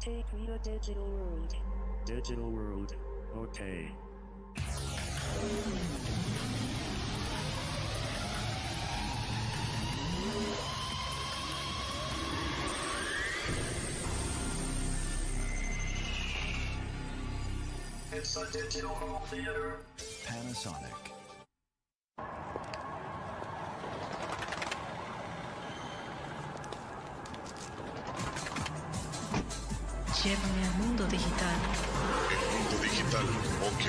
Take me to digital world. Digital world. Okay. It's a digital home theater. Panasonic. Llévame al mundo digital. El mundo digital, ok.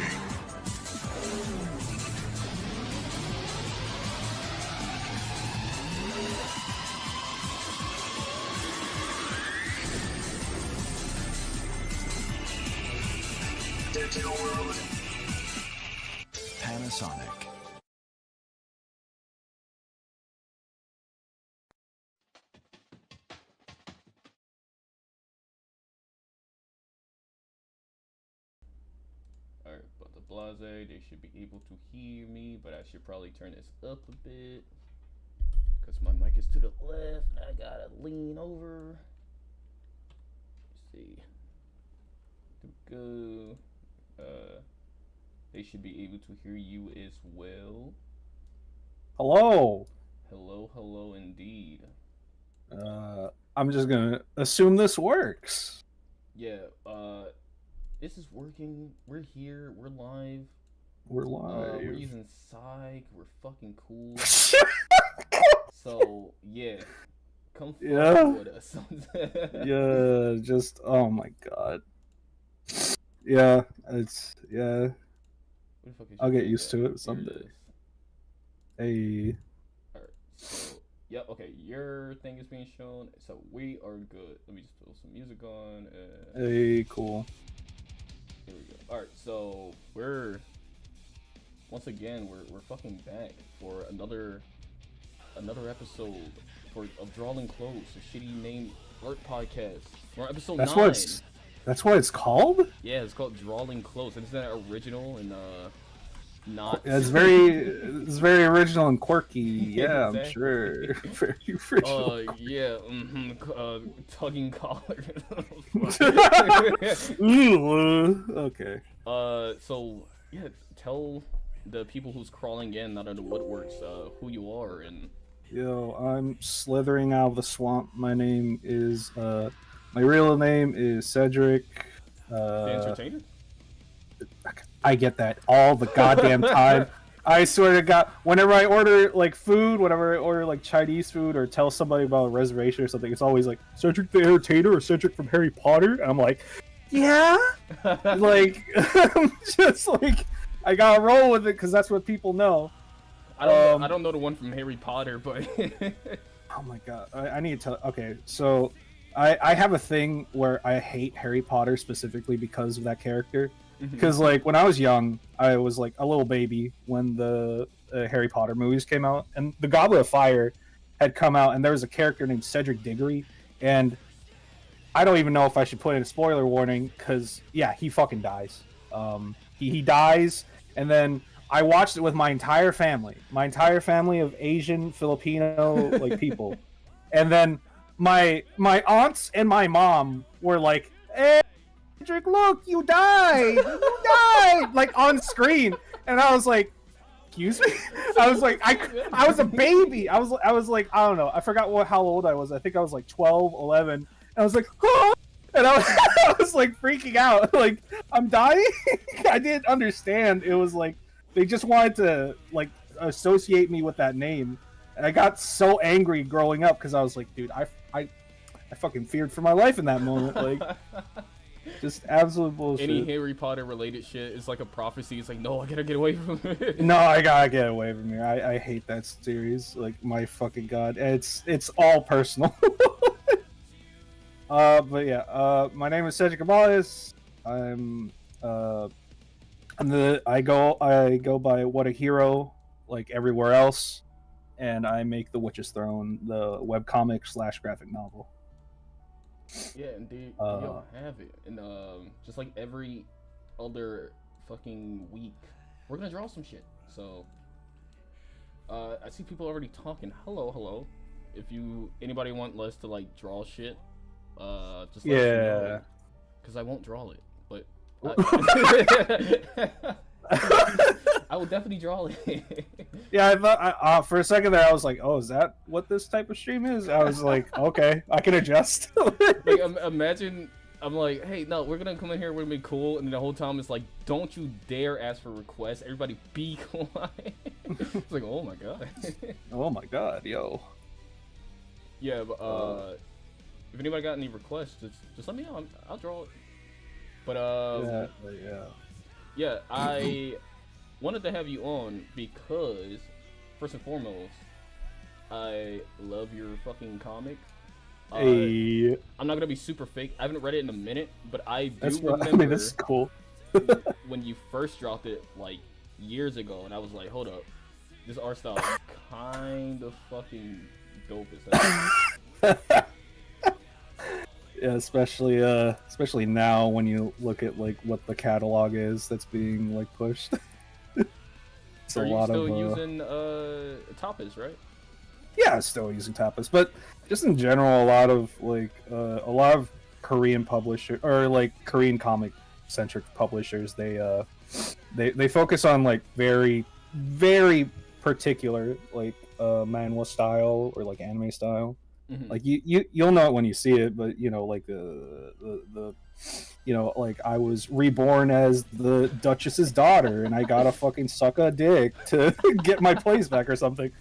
Digital world. Panasonic. Alright, but the blase, they should be able to hear me, but I should probably turn this up a bit. Because my mic is to the left, and I gotta lean over. Let's see. To go. They should be able to hear you as well. Hello. Hello, hello indeed. I'm just gonna assume this works. Yeah, this is working. We're here. We're live. We're live. We're using Psych. We're fucking cool. So, yeah. Come with us. Yeah, just, oh my god. Yeah, it's, yeah. I'll get used to it someday. Hey. Alright, so, yeah, okay, your thing is being shown, so we are good. Let me just throw some music on. Hey, cool. Here we go. Alright, so once again, we're fucking back for another episode of Drawing Close, a shitty named art podcast. We're on episode 9. That's what it's called? Yeah, it's called Drawing Close. Isn't that original and not? It's very original and quirky. Yeah, exactly. I'm sure. Very original. Yeah. Tugging collar. Okay. So yeah, tell the people who's crawling in out of the woodworks who you are and. Yo, I'm slithering out of the swamp. My name is my real name is Cedric. The Entertainer? I get that all the goddamn time. I swear to God, whenever I order like food, whenever I order like Chinese food or tell somebody about a reservation or something, it's always like Cedric the Entertainer or Cedric from Harry Potter. And I'm like, yeah, like I'm just like I gotta roll with it because that's what people know. I don't know the one from Harry Potter, but oh my god, I need to tell. Okay, so I have a thing where I hate Harry Potter specifically because of that character. Because like when I was young, I was like a little baby when the Harry Potter movies came out, and the Goblet of Fire had come out, and there was a character named Cedric Diggory, and I don't even know if I should put in a spoiler warning because yeah, he fucking dies. He dies, and then I watched it with my entire family of Asian, Filipino like people, and then my aunts and my mom were like, "Hey, Cedric, look, you died! You died!" Like on screen, and I was like, "Excuse me?" I was like, I was a baby. I was like, I don't know. I forgot how old I was. I think I was like 12, 11. And I was like, "Huh?" And I was like freaking out. Like, I'm dying? I didn't understand. It was like, they just wanted to like associate me with that name. And I got so angry growing up because I was like, dude, I fucking feared for my life in that moment. Like, just absolute bullshit. Any Harry Potter related shit is like a prophecy. It's like, no, I gotta get away from it. No, I gotta get away from here. I hate that series. Like, my fucking god. It's all personal. But yeah, my name is Cedric Abales. I go by What a Hero, like everywhere else, and I make The Witch's Throne, the webcomic / graphic novel. Yeah, and they don't have it. And just like every other fucking week, we're gonna draw some shit. So I see people already talking. Hello. If anybody want us to like draw shit, just let us know. Because I won't draw it, but I will definitely draw it. Yeah, I thought for a second there I was like, oh, is that what this type of stream is? I was like, okay, I can adjust. Like, imagine I'm like, hey, no, we're gonna come in here, we're gonna be cool, and then the whole time it's like, don't you dare ask for requests. Everybody be quiet. It's like, oh my god. Oh my god, yo. Yeah, but if anybody got any requests, just let me know. I'll draw it. But yeah, I wanted to have you on because, first and foremost, I love your fucking comic. Hey. I'm not gonna be super fake. I haven't read it in a minute, but I do That's remember. I mean, that's cool. When you first dropped it, like years ago, and I was like, hold up, this art style is kind of fucking dope as hell. Yeah, especially now when you look at like what the catalog is that's being like pushed. It's Are a you lot still of using Tapas, right? yeah, still using Tapas, but just in general, a lot of Korean publisher or like Korean comic centric publishers, they focus on like very particular like manhwa style or like anime style. Mm-hmm. Like you'll know it when you see it, but you know, like the you know, like I was reborn as the Duchess's daughter and I gotta fucking suck a dick to get my place back or something.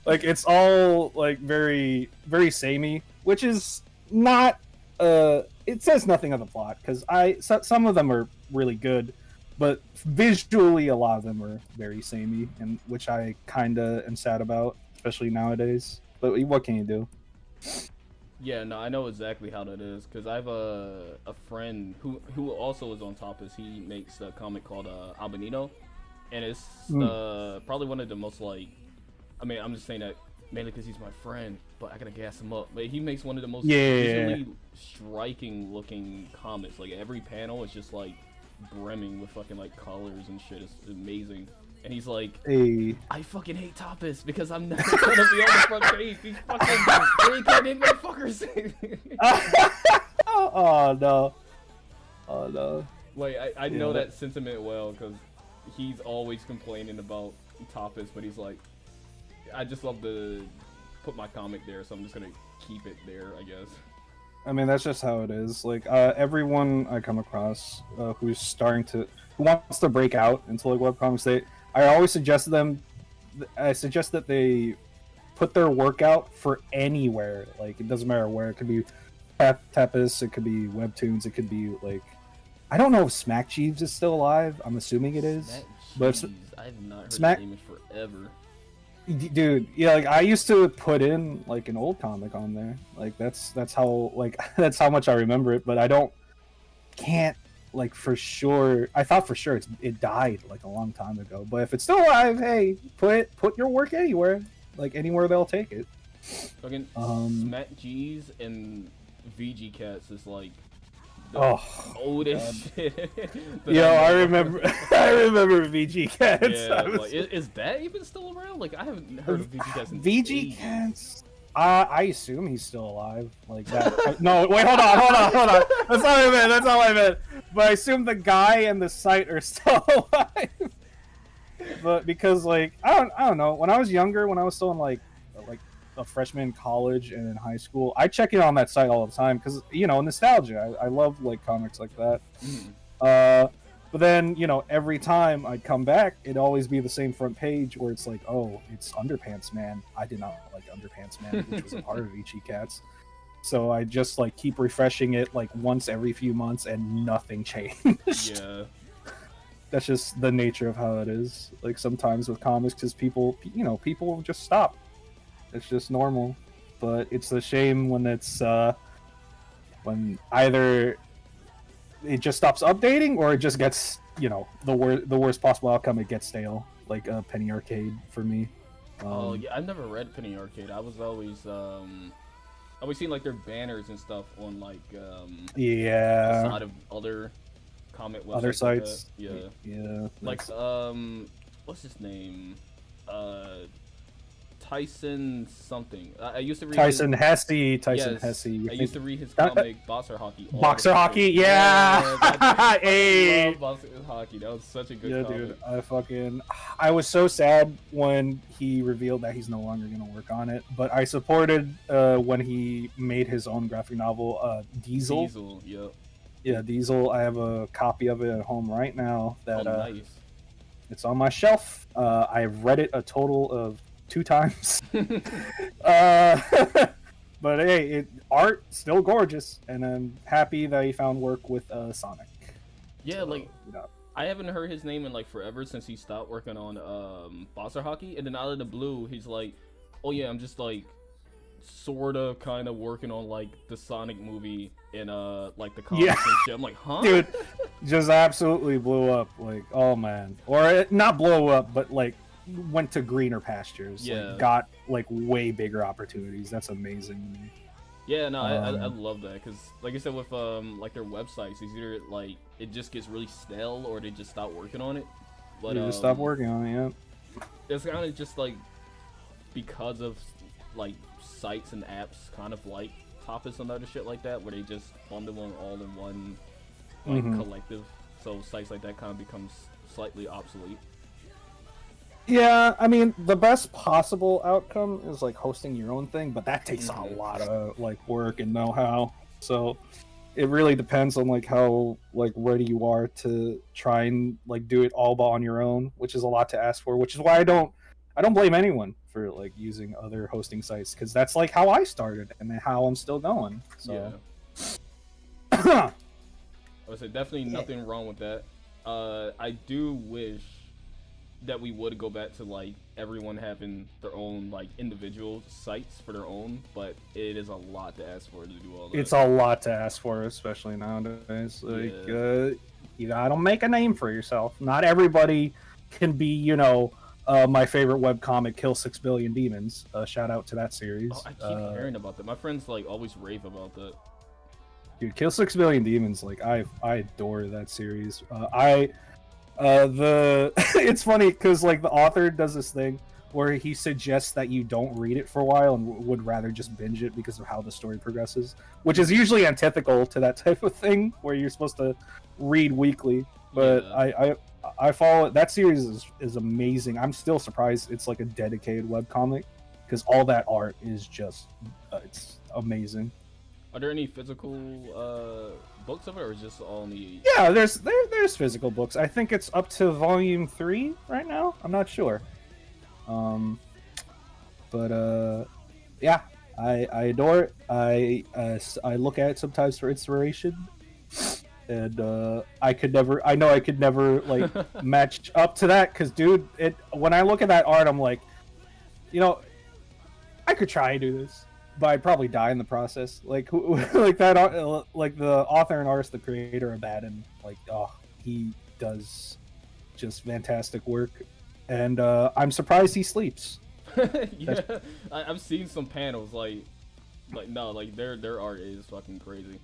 Like it's all like very samey, which is not it says nothing of the plot because some of them are really good, but visually a lot of them are very samey, and which I kinda am sad about, especially nowadays. But what can you do? Yeah, no, I know exactly how that is because I have a friend who also is on Tapas. He makes a comic called Albanino, and it's probably one of the most like. I mean, I'm just saying that mainly because he's my friend, but I gotta gas him up. But he makes one of the most visually striking looking comics. Like every panel is just like brimming with fucking like colors and shit. It's amazing. And he's like, Hey. I fucking hate Tapas because I'm never gonna be on the front page. These fucking reincarnated motherfuckers. Oh no. Oh no. Like I know that sentiment well because he's always complaining about Tapas, but he's like, I just love to put my comic there, so I'm just gonna keep it there, I guess. I mean, that's just how it is. Like everyone I come across who wants to break out into like webcomics, I always suggest that they put their work out for anywhere. Like it doesn't matter where. It could be Tapas, it could be Webtoons, it could be like I don't know if Smack Jeeves is still alive. I'm assuming it is. But I've not heard Smack... his name in forever. Dude, yeah, like I used to put in like an old comic on there. Like that's how like that's how much I remember it, but I can't like for sure. I thought for sure it died like a long time ago. But if it's still alive, hey, put your work anywhere. Like anywhere they'll take it. Fucking Smack G's and VG Cats is like the oldest shit. Yo, I remember VG Cats. Yeah, like, is that even still around? Like I haven't heard of VG Cats in VG Cats. I assume he's still alive. Like that. No, wait, hold on. That's not what I meant. But I assume the guy and the site are still alive. But because like I don't know. When I was younger, when I was still in like a freshman in college and in high school, I check in on that site all the time because you know nostalgia. I love like comics like that. But then you know every time I'd come back, it'd always be the same front page where it's like, oh, it's Underpants Man. I did not like Underpants Man, which was a part of Ichi Cats. So I just like keep refreshing it like once every few months, and nothing changed. Yeah. That's just the nature of how it is. Like sometimes with comics, because people just stop. It's just normal. But it's a shame when it's when either it just stops updating or it just gets, you know, the worst possible outcome. It gets stale, like Penny Arcade for me. Oh yeah, I've never read Penny Arcade. I was always seen like their banners and stuff on like the side of other comic websites, other sites. Like Yeah. what's his name? Tyson something. I used to read Tyson his, Hesse. Tyson yes, Hesse. I used to read his Uh, comic Boxer Hockey. all Boxer the time. Hockey, yeah. I Hey. love Boxer Hockey. That was such a good Yeah, comic. dude. I was so sad when he revealed that he's no longer gonna work on it. But I supported when he made his own graphic novel, Diesel. Diesel, yep. Yeah, Diesel. I have a copy of it at home right now. That Nice. it's on my shelf. I've read it a total of 2 times. uh, but hey, art still gorgeous, and I'm happy that he found work with Sonic. Yeah, So, like you know. I haven't heard his name in like forever since he stopped working on Boxer Hockey, and then out of the blue, he's like, "Oh yeah, I'm just like sorta kind of working on like the Sonic movie in like the comics Yeah. and shit." I'm like, "Huh?" Dude, just absolutely blew up. Like, oh man, or not blow up, but like went to greener pastures. Yeah. Like, got like way bigger opportunities. That's amazing to me. Yeah, no, I love that because, like I said, with like their websites, it's either like it just gets really stale or they just stop working on it. But You just stop working on it. Yeah. it's kind of just like because of like sites and apps, kind of like Tapas and other shit like that, where they just bundle them all in one like collective. So sites like that kind of becomes slightly obsolete. Yeah, I mean, the best possible outcome is like hosting your own thing, but that takes a lot of like work and know-how. So it really depends on like how like ready you are to try and like do it all on your own, which is a lot to ask for. Which is why I don't blame anyone for like using other hosting sites, because that's like how I started and then how I'm still going. So Yeah. I would say definitely nothing wrong with that. I do wish that we would go back to like everyone having their own like individual sites for their own, but it is a lot to ask for to do all that. it's a lot to ask for, especially nowadays. Like, you gotta make a name for yourself. Not everybody can be, you know, my favorite webcomic, Kill 6 Billion Demons. Shout out to that series. Oh, I keep hearing about that. My friends like always rave about that. Dude, Kill 6 Billion Demons, like I adore that series. It's funny because like the author does this thing where he suggests that you don't read it for a while and would rather just binge it because of how the story progresses, which is usually antithetical to that type of thing where you're supposed to read weekly. But Yeah. I follow it. That series is amazing. I'm still surprised it's like a dedicated webcomic because all that art is just it's amazing. Are there any physical books of it, or is it just all in the? Yeah, there's physical books. I think it's up to volume 3 right now. I'm not sure. Yeah, I adore it. I look at it sometimes for inspiration, and I know I could never like match up to that because, dude, when I look at that art, I'm like, you know, I could try and do this, but I'd probably die in the process. Like, like that, like the author and artist, the creator of that, and like, oh, he does just fantastic work, and I'm surprised he sleeps. Yeah, I've seen some panels like no, like their art is fucking crazy.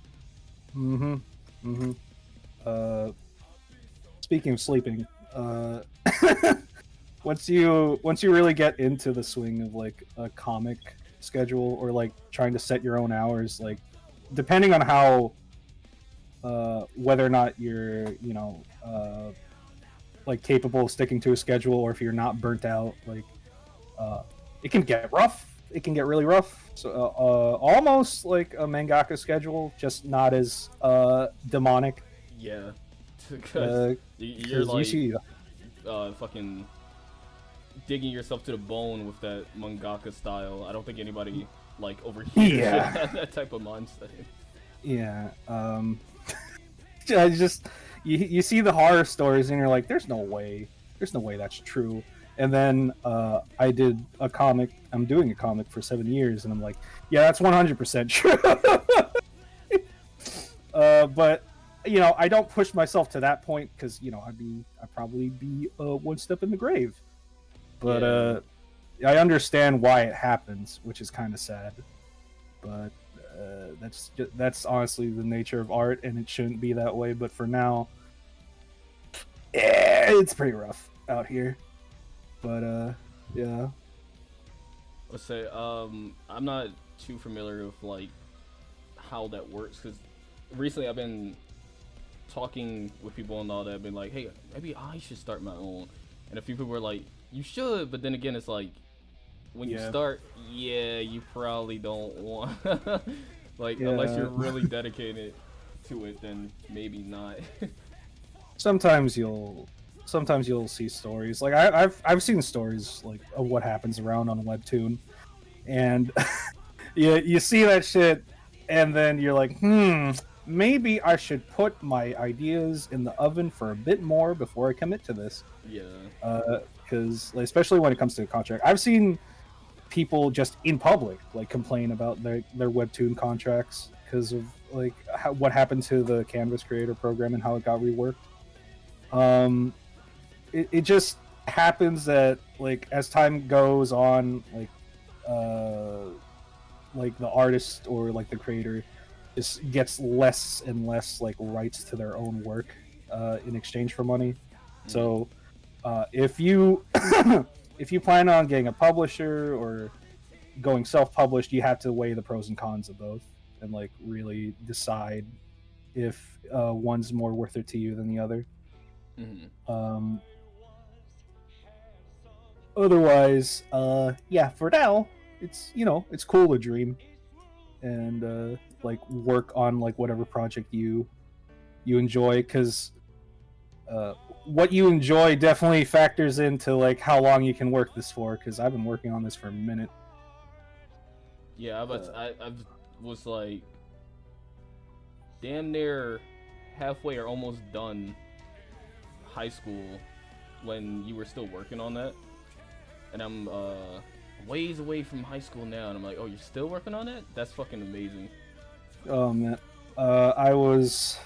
Speaking of sleeping, once you really get into the swing of like a comic schedule or like trying to set your own hours, like depending on how whether or not you're like capable of sticking to a schedule, or if you're not burnt out, like it can get rough. It can get really rough. So almost like a mangaka schedule, just not as demonic. Yeah, because you're like you see, fucking digging yourself to the bone with that mangaka style. I don't think anybody like over here has that type of mindset. yeah. I just you see the horror stories and you're like, there's no way that's true. And then I did a comic. I'm doing a comic for 7 years, and I'm like, yeah, that's 100% true. But I don't push myself to that point because I'd probably be one step in the grave. But I understand why it happens, which is kind of sad. But that's honestly the nature of art, and it shouldn't be that way. But for now, it's pretty rough out here. But yeah. Let's say I'm not too familiar with like how that works because recently I've been talking with people and all that. I've been like, hey, maybe I should start my own, and a few people were like, you should, but then again, it's like when you start, you probably don't want like unless you're really dedicated to it, then maybe not. Sometimes you'll see stories like I've seen stories like of what happens around on Webtoon, and you see that shit, and then you're like, maybe I should put my ideas in the oven for a bit more before I commit to this. Yeah. Because especially when it comes to a contract, I've seen people just in public like complain about their Webtoon contracts because of like what happened to the Canvas Creator program and how it got reworked. It just happens that like as time goes on, like the artist or like the creator just gets less and less like rights to their own work in exchange for money. So if you if you plan on getting a publisher or going self-published, you have to weigh the pros and cons of both and like really decide if one's more worth it to you than the other. Otherwise, for now, it's it's cool to dream and like work on like whatever project you enjoy, because what you enjoy definitely factors into like how long you can work this for. Because I've been working on this for a minute. Yeah, I was like damn near halfway or almost done high school when you were still working on that, and I'm ways away from high school now, and I'm like, oh, you're still working on it? That's fucking amazing. Oh man, I was.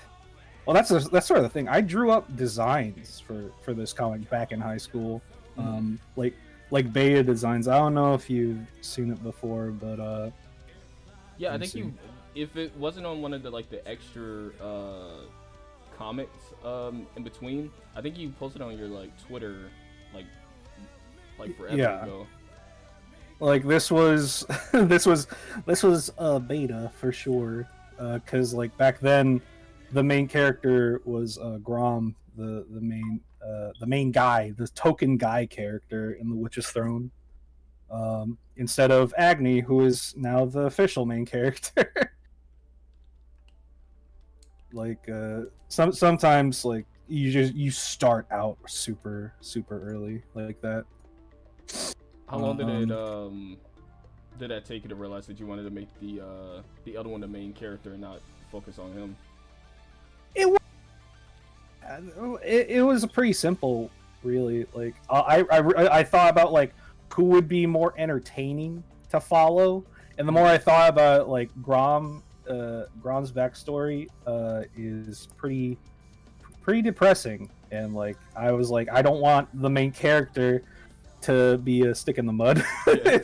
Well, that's sort of the thing. I drew up designs for this comic back in high school, like beta designs. I don't know if you've seen it before, but yeah, I think if it wasn't on one of the like the extra comics in between, I think you posted on your like Twitter like forever ago. Like this was this was a beta for sure, because like back then the main character was Grom, the main guy, the token guy character in the Witch's Throne, instead of Agni, who is now the official main character. Like sometimes like you start out super early like that. How long did that take you to realize that you wanted to make the other one the main character and not focus on him? It was pretty simple, really. Like I thought about like who would be more entertaining to follow, and the more I thought about like Grom's backstory is pretty depressing, and like I was like, I don't want the main character to be a stick in the mud. Yeah.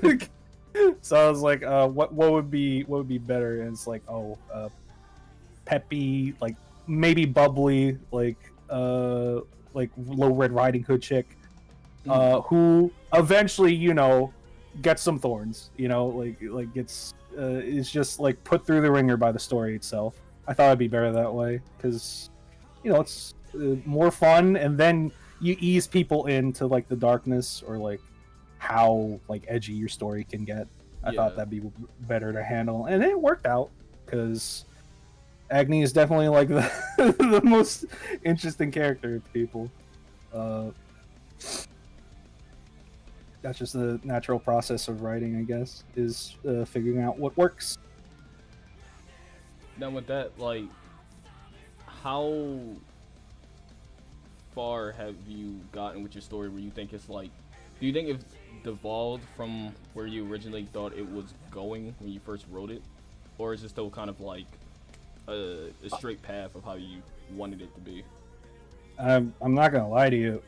So I was like, what would be better? And it's like, peppy, like maybe bubbly, like Low Red Riding Hood chick, who eventually gets some thorns, like gets is just like put through the ringer by the story itself. I thought it'd be better that way because it's more fun, and then you ease people into like the darkness or like how like edgy your story can get. I thought that'd be better to handle, and it worked out because Agni is definitely like the the most interesting character to people. That's just the natural process of writing, I guess, is figuring out what works. Now with that, like, how far have you gotten with your story where you think it's like, do you think it's devolved from where you originally thought it was going when you first wrote it? Or is it still kind of like a straight path of how you wanted it to be? I'm not gonna lie to you.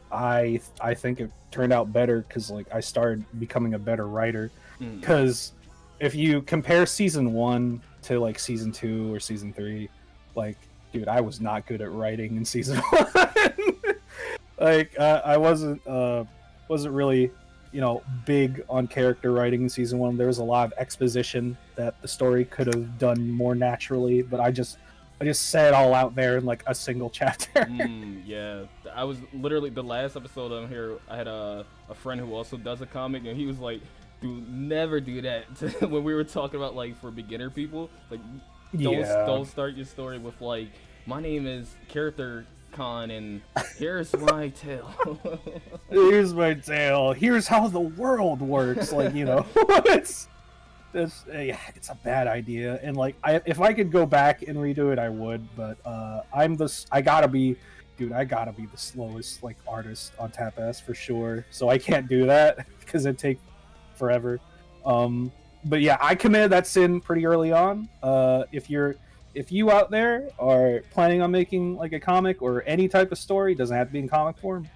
I think it turned out better because like I started becoming a better writer. Because if you compare season 1 to like season 2 or season 3, like, dude, I was not good at writing in season 1. Like I wasn't really big on character writing in season 1. There was a lot of exposition that the story could have done more naturally, but I just said it all out there in like a single chapter. Yeah, I was literally the last episode on here. I had a friend who also does a comic, and he was like, "Dude, never do that." When we were talking about like for beginner people, like don't start your story with like, "My name is character Con, and here's my tale." Here's my tale. Here's how the world works. Like it's a bad idea. And like if I could go back and redo it, I would. But I gotta be the slowest like artist on Tap S for sure. So I can't do that because it'd take forever. But yeah, I committed that sin pretty early on. If you out there are planning on making like a comic or any type of story, doesn't have to be in comic form,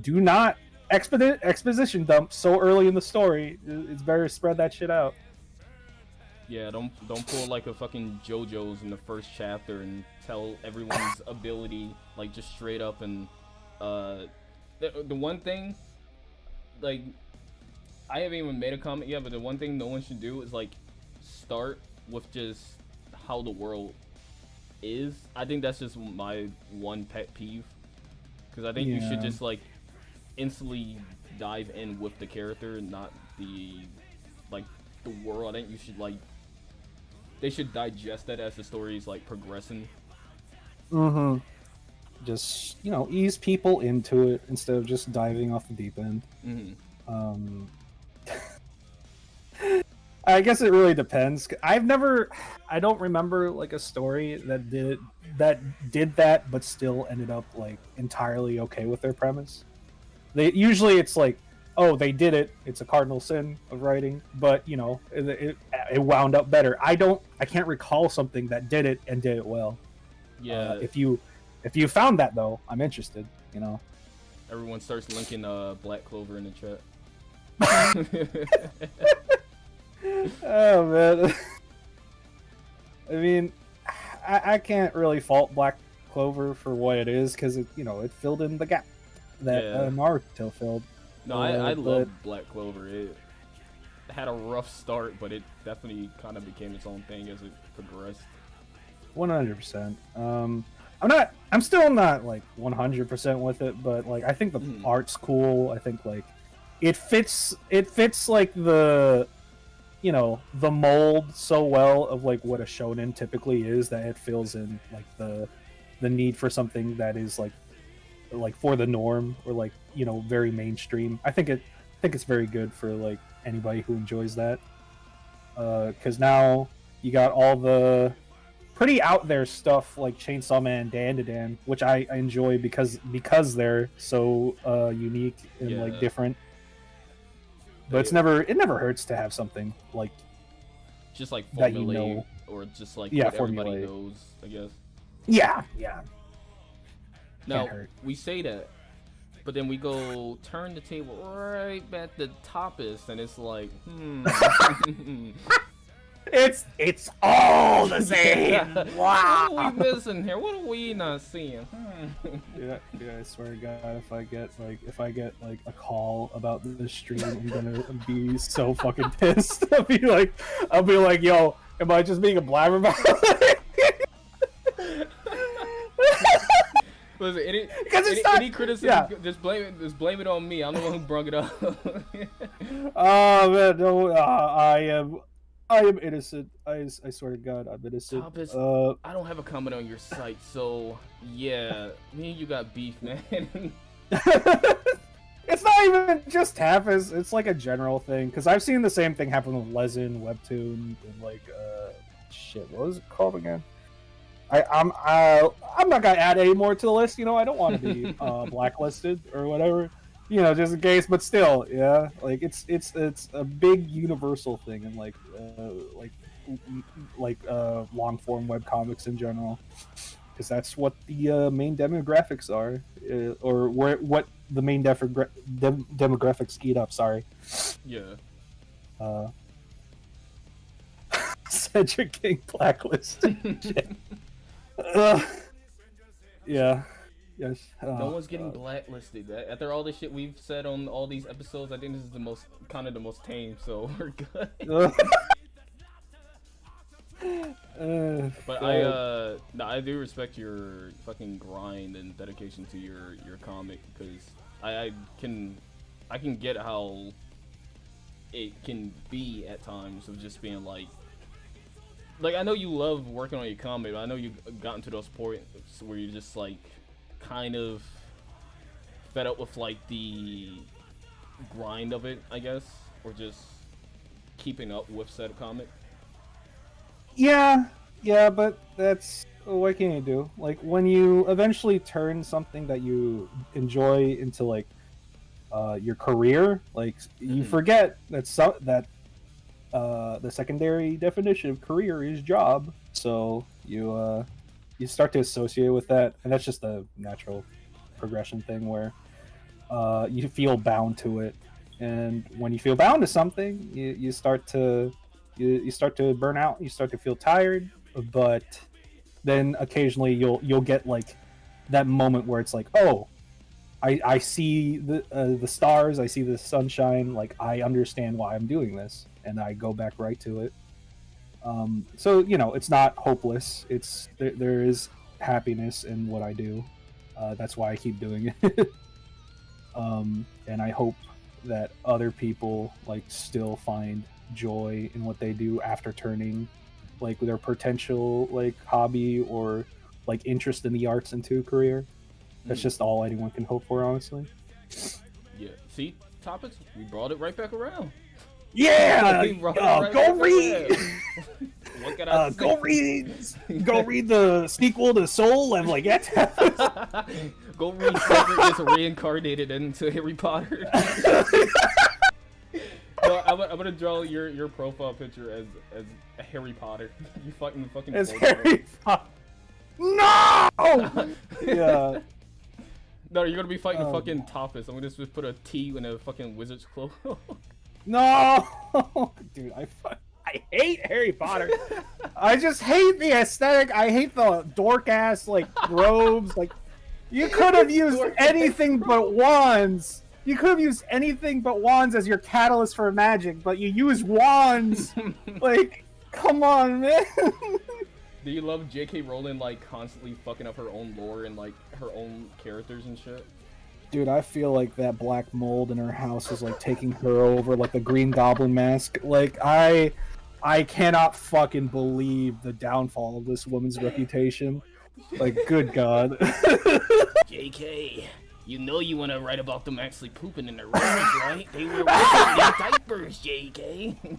do not exposition dump so early in the story. It's better to spread that shit out. Yeah, don't pull like a fucking JoJo's in the first chapter and tell everyone's ability like just straight up. And the one thing, like, I haven't even made a comic yet, but the one thing no one should do is like start with just how the world is. I think that's just my one pet peeve, because I think you should just like instantly dive in with the character, not the world. I think you should they should digest that as the story is like progressing. Just ease people into it instead of just diving off the deep end. I guess it really depends. I don't remember like a story that did that, but still ended up like entirely okay with their premise. Usually it's like, oh, they did it. It's a cardinal sin of writing, but it wound up better. I can't recall something that did it and did it well. Yeah. If you found that though, I'm interested. Everyone starts linking Black Clover in the chat. Oh man. I mean, I can't really fault Black Clover for what it is, because it filled in the gap that Naruto filled. No, I love Black Clover. It had a rough start, but it definitely kind of became its own thing as it progressed. 100%. I'm still not like 100% with it, but like I think the art's cool. I think like it fits like the the mold so well of like what a shonen typically is, that it fills in like the need for something that is like for the norm, or like very mainstream. I think it's very good for like anybody who enjoys that, because now you got all the pretty out there stuff like Chainsaw Man, Dan, which I enjoy because they're so unique and like different. But it never hurts to have something like just like formulaic, or just like what everybody formulaic. knows, I guess. Yeah. Now we say that, but then we go turn the table right at the topist, and it's like, It's all the same. Wow. What are we missing here? What are we not seeing? Yeah, I swear to God, if I get like a call about this stream, I'm gonna be so fucking pissed. I'll be like, yo, am I just being a blabbermouth? Listen, it's any criticism, just blame it on me. I'm the one who brought it up. Oh man, no, I am innocent. I swear to God, I'm innocent. Topist, I don't have a comment on your site, so yeah, me and you got beef, man. It's not even just Tapas. It's like a general thing, because I've seen the same thing happen with Lezen, Webtoon, and like shit. What was it called again? I'm not gonna add any more to the list. I don't want to be blacklisted or whatever. Just in case. But still, yeah, like it's a big universal thing in like long form web comics in general, because that's what the main demographics are, or what the main demographics eat up. Sorry. Yeah. Cedric getting blacklisted. Yeah. Yes. No one's getting blacklisted. After all the shit we've said on all these episodes, I think this is the most tame. So we're good. But I do respect your fucking grind and dedication to your comic, because I can get how it can be at times of just being like I know you love working on your comic, but I know you've gotten to those points where you're just like kind of fed up with like the grind of it, I guess, or just keeping up with said comic. Yeah, but that's what can you do? Like when you eventually turn something that you enjoy into like your career, like you forget that the secondary definition of career is job. So you start to associate with that, and that's just a natural progression thing where you feel bound to it, and when you feel bound to something, you start to burn out, you start to feel tired, but then occasionally you'll get like that moment where it's like, oh, I see the stars, I see the sunshine, like I understand why I'm doing this, and I go back right to it. So it's not hopeless. It's there is happiness in what I do. That's why I keep doing it. And I hope that other people like still find joy in what they do after turning like their potential like hobby or like interest in the arts into a career. That's just all anyone can hope for, honestly. Yeah. See, topics, we brought it right back around. Yeah, go read. What can I say? Go read the sequel to Soul and like it. Go read Cedric is reincarnated into Harry Potter. No, I'm gonna draw your profile picture as Harry Potter. You fucking as Harry Potter. No. Yeah. No, you're gonna be fighting fucking Topaz. I'm gonna just put a T in a fucking wizard's cloak. No, dude, I hate Harry Potter. I just hate the aesthetic. I hate the dork ass like robes. Like, you could have used anything but wands. You could have used anything but wands as your catalyst for magic, but you use wands. Like, come on, man. Do you love J.K. Rowling like constantly fucking up her own lore and like her own characters and shit? Dude, I feel like that black mold in her house is like taking her over, like the Green Goblin mask. Like I cannot fucking believe the downfall of this woman's reputation. Like, good God. JK, you know you want to write about them actually pooping in their rooms, right? They were wearing their diapers, JK.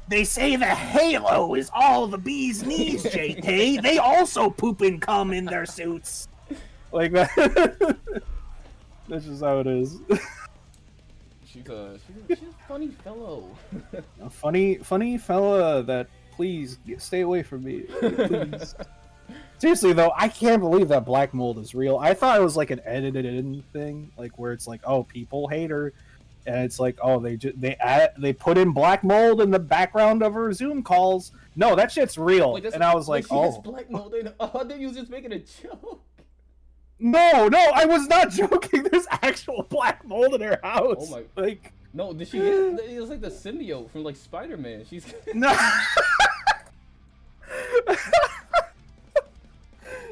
They say the halo is all the bee's knees, JK. They also poop and cum in their suits. Like that. That's just how it is. She's a funny fellow. A funny fella that, please, stay away from me. Please. Seriously, though, I can't believe that black mold is real. I thought it was like an edited in thing, like where it's like, oh, people hate her. And it's like, oh, they put in black mold in the background of her Zoom calls. No, that shit's real. Wait, and I was like, oh. Black mold in, I thought you was just making a joke. No, I was not joking. There's actual black mold in her house. Oh my! Like, no, did she? It was like the symbiote from like Spider-Man. She's no.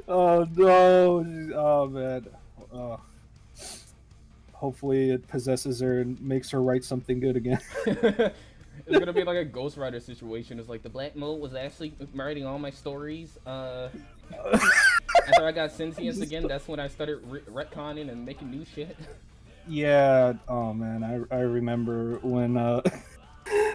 Oh no! Oh man! Hopefully it possesses her and makes her write something good again. It's gonna be like a Ghost Rider situation. It's like the black mold was actually writing all my stories. After I got sentience again, that's when I started retconning and making new shit. Yeah. Oh man, I remember when I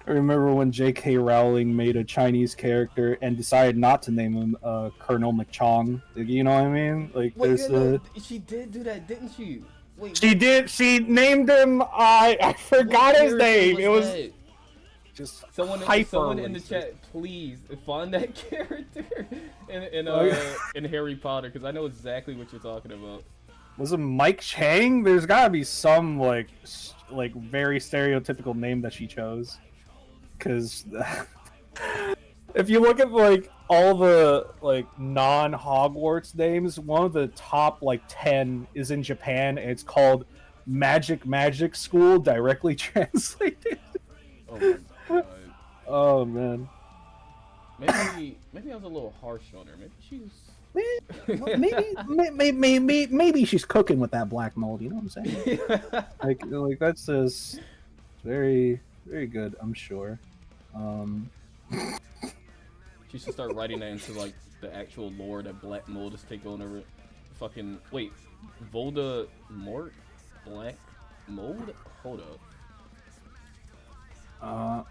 remember when J.K. Rowling made a Chinese character and decided not to name him Colonel McChong. You know what I mean? Like, wait, she did do that, didn't she? Wait, she did. She named him. I forgot his name. It was that? Just someone in the chat, please find that character in Harry Potter, because I know exactly what you're talking about. Was it Mike Chang? There's gotta be some like very stereotypical name that she chose. Because if you look at like all the like non-Hogwarts names, one of the top like 10 is in Japan, and it's called Magic School, directly translated. Oh my god. Oh man. Maybe I was a little harsh on her. Maybe she's. Maybe she's cooking with that black mold. You know what I'm saying? like that's just very good. I'm sure. She should start writing that into like the actual lore that black mold is taking over. Fucking wait, Voldemort, black mold. Hold up.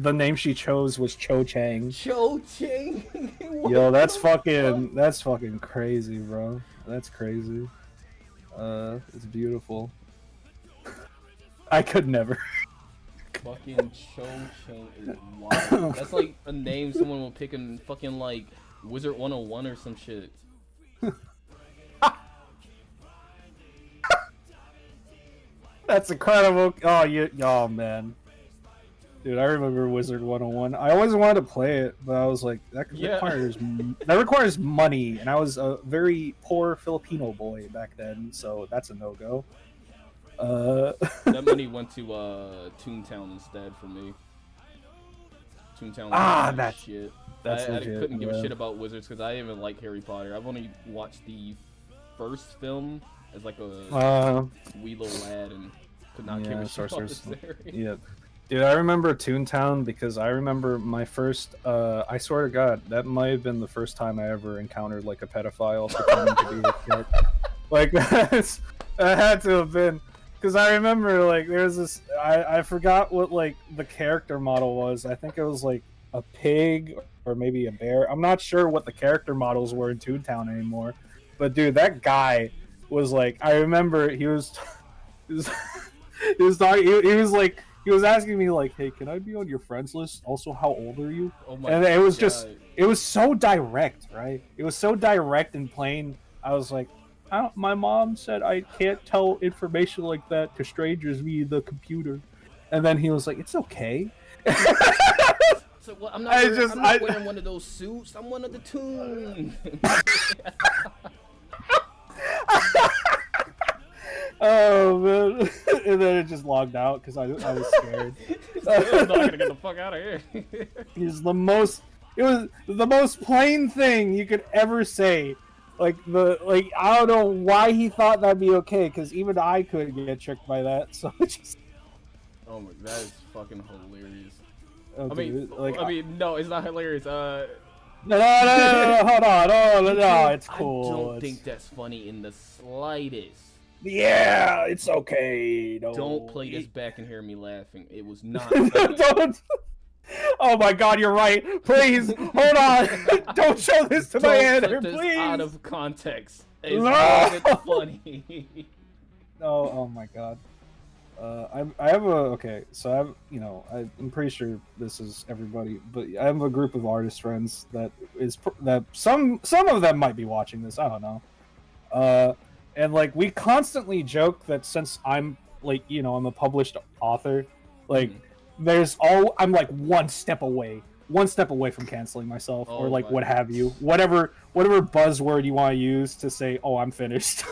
The name she chose was Cho Chang. Cho Chang. Yo, that's fucking crazy, bro. That's crazy. It's beautiful. I could never. Fucking Cho Chang is wild. That's like a name someone will pick in fucking like Wizard 101 or some shit. That's incredible. Oh man. Dude, I remember Wizard 101. I always wanted to play it, but I was like, that requires money, and I was a very poor Filipino boy back then, so that's a no-go. That money went to Toontown instead for me. Toontown. That's shit. That's I legit, couldn't give a yeah. shit about Wizards because I didn't even like Harry Potter. I've only watched the first film as like a wee little lad and could not give a shit about the series. Yeah. Dude, I remember Toontown because I remember my first, I swear to God, that might have been the first time I ever encountered, like, a pedophile pretending to be a kid. Like, that had to have been, because I remember, like, there's this, I forgot what, like, the character model was. I think it was, like, a pig or maybe a bear. I'm not sure what the character models were in Toontown anymore. But, dude, that guy was, like, I remember he was like, he was asking me like, "Hey, can I be on your friends list? Also, how old are you?" Oh my and it was God. just, it was so direct, right? It was so direct and plain. I was like, my mom said I can't tell information like that to strangers via the computer. And then he was like, "It's okay." So what? I'm not wearing one of those suits. I'm one of the Toon. Oh man! And then it just logged out because I was scared. I'm not gonna get the fuck out of here. It was the most plain thing you could ever say. I don't know why he thought that'd be okay, because even I couldn't get tricked by that. So it just. Oh my, that is fucking hilarious. Oh, I mean, no, it's not hilarious. No, hold on, no, it's cool. I don't think that's funny in the slightest. Yeah, it's okay. No. Don't play this back and hear me laughing. It was not. Don't. Oh my God, you're right. Please, hold on. Don't show this to my editor, this please. out of context. It's No! not funny. No, oh my God. I have so I'm pretty sure this is everybody, but I have a group of artist friends that some of them might be watching this. I don't know. And like we constantly joke that since I'm like, I'm a published author, like I'm like one step away from canceling myself, or like what have you, whatever buzzword you want to use to say, oh, I'm finished.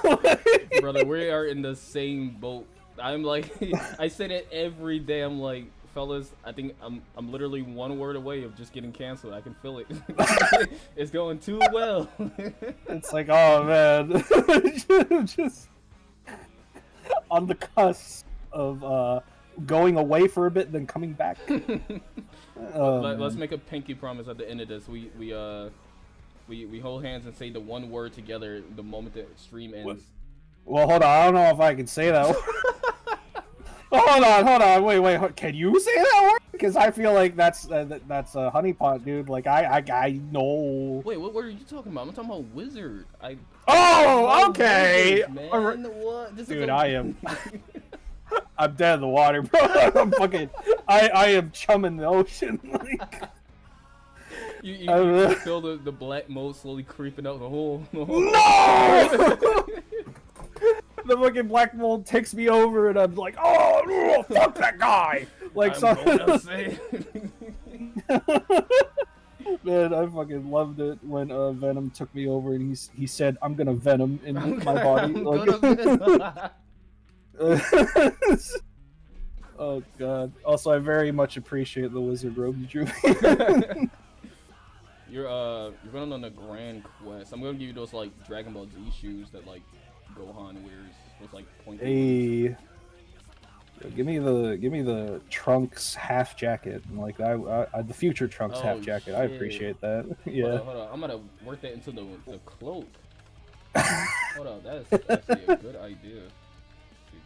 Brother, we are in the same boat. I'm like, I said it every day. I'm like, fellas, I think I'm literally one word away of just getting canceled. I can feel it. It's going too well. It's like, oh man, just on the cusp of going away for a bit, then coming back. Let's make a pinky promise at the end of this. We hold hands and say the one word together the moment the stream ends. Well, hold on. I don't know if I can say that. Hold on. Wait. Can you say that word? Because I feel like that's a honeypot, dude. Like I know. Wait, what word are you talking about? I'm talking about wizard. Oh, okay. Wizard, man. What? Dude, I am. I'm dead in the water, bro. I'm fucking. I am chumming the ocean. Like. You can feel the black mold slowly creeping out the hole. No! The fucking black mold takes me over, and I'm like, oh, fuck that guy! Like, I'm gonna say. Man, I fucking loved it when Venom took me over and he said, "I'm gonna Venom in my body." I'm Like- gonna Oh god. Also, I very much appreciate the wizard robe you drew. You're going on a grand quest. I'm gonna give you those like Dragon Ball Z shoes that like Gohan wears. Those like pointy. Hey, yo, give me the Trunks half jacket. Like the future Trunks half Oh, jacket. I shit. appreciate that. Hold Yeah. on, hold on. I'm gonna work that into the cloak. Hold on, that's actually a good idea.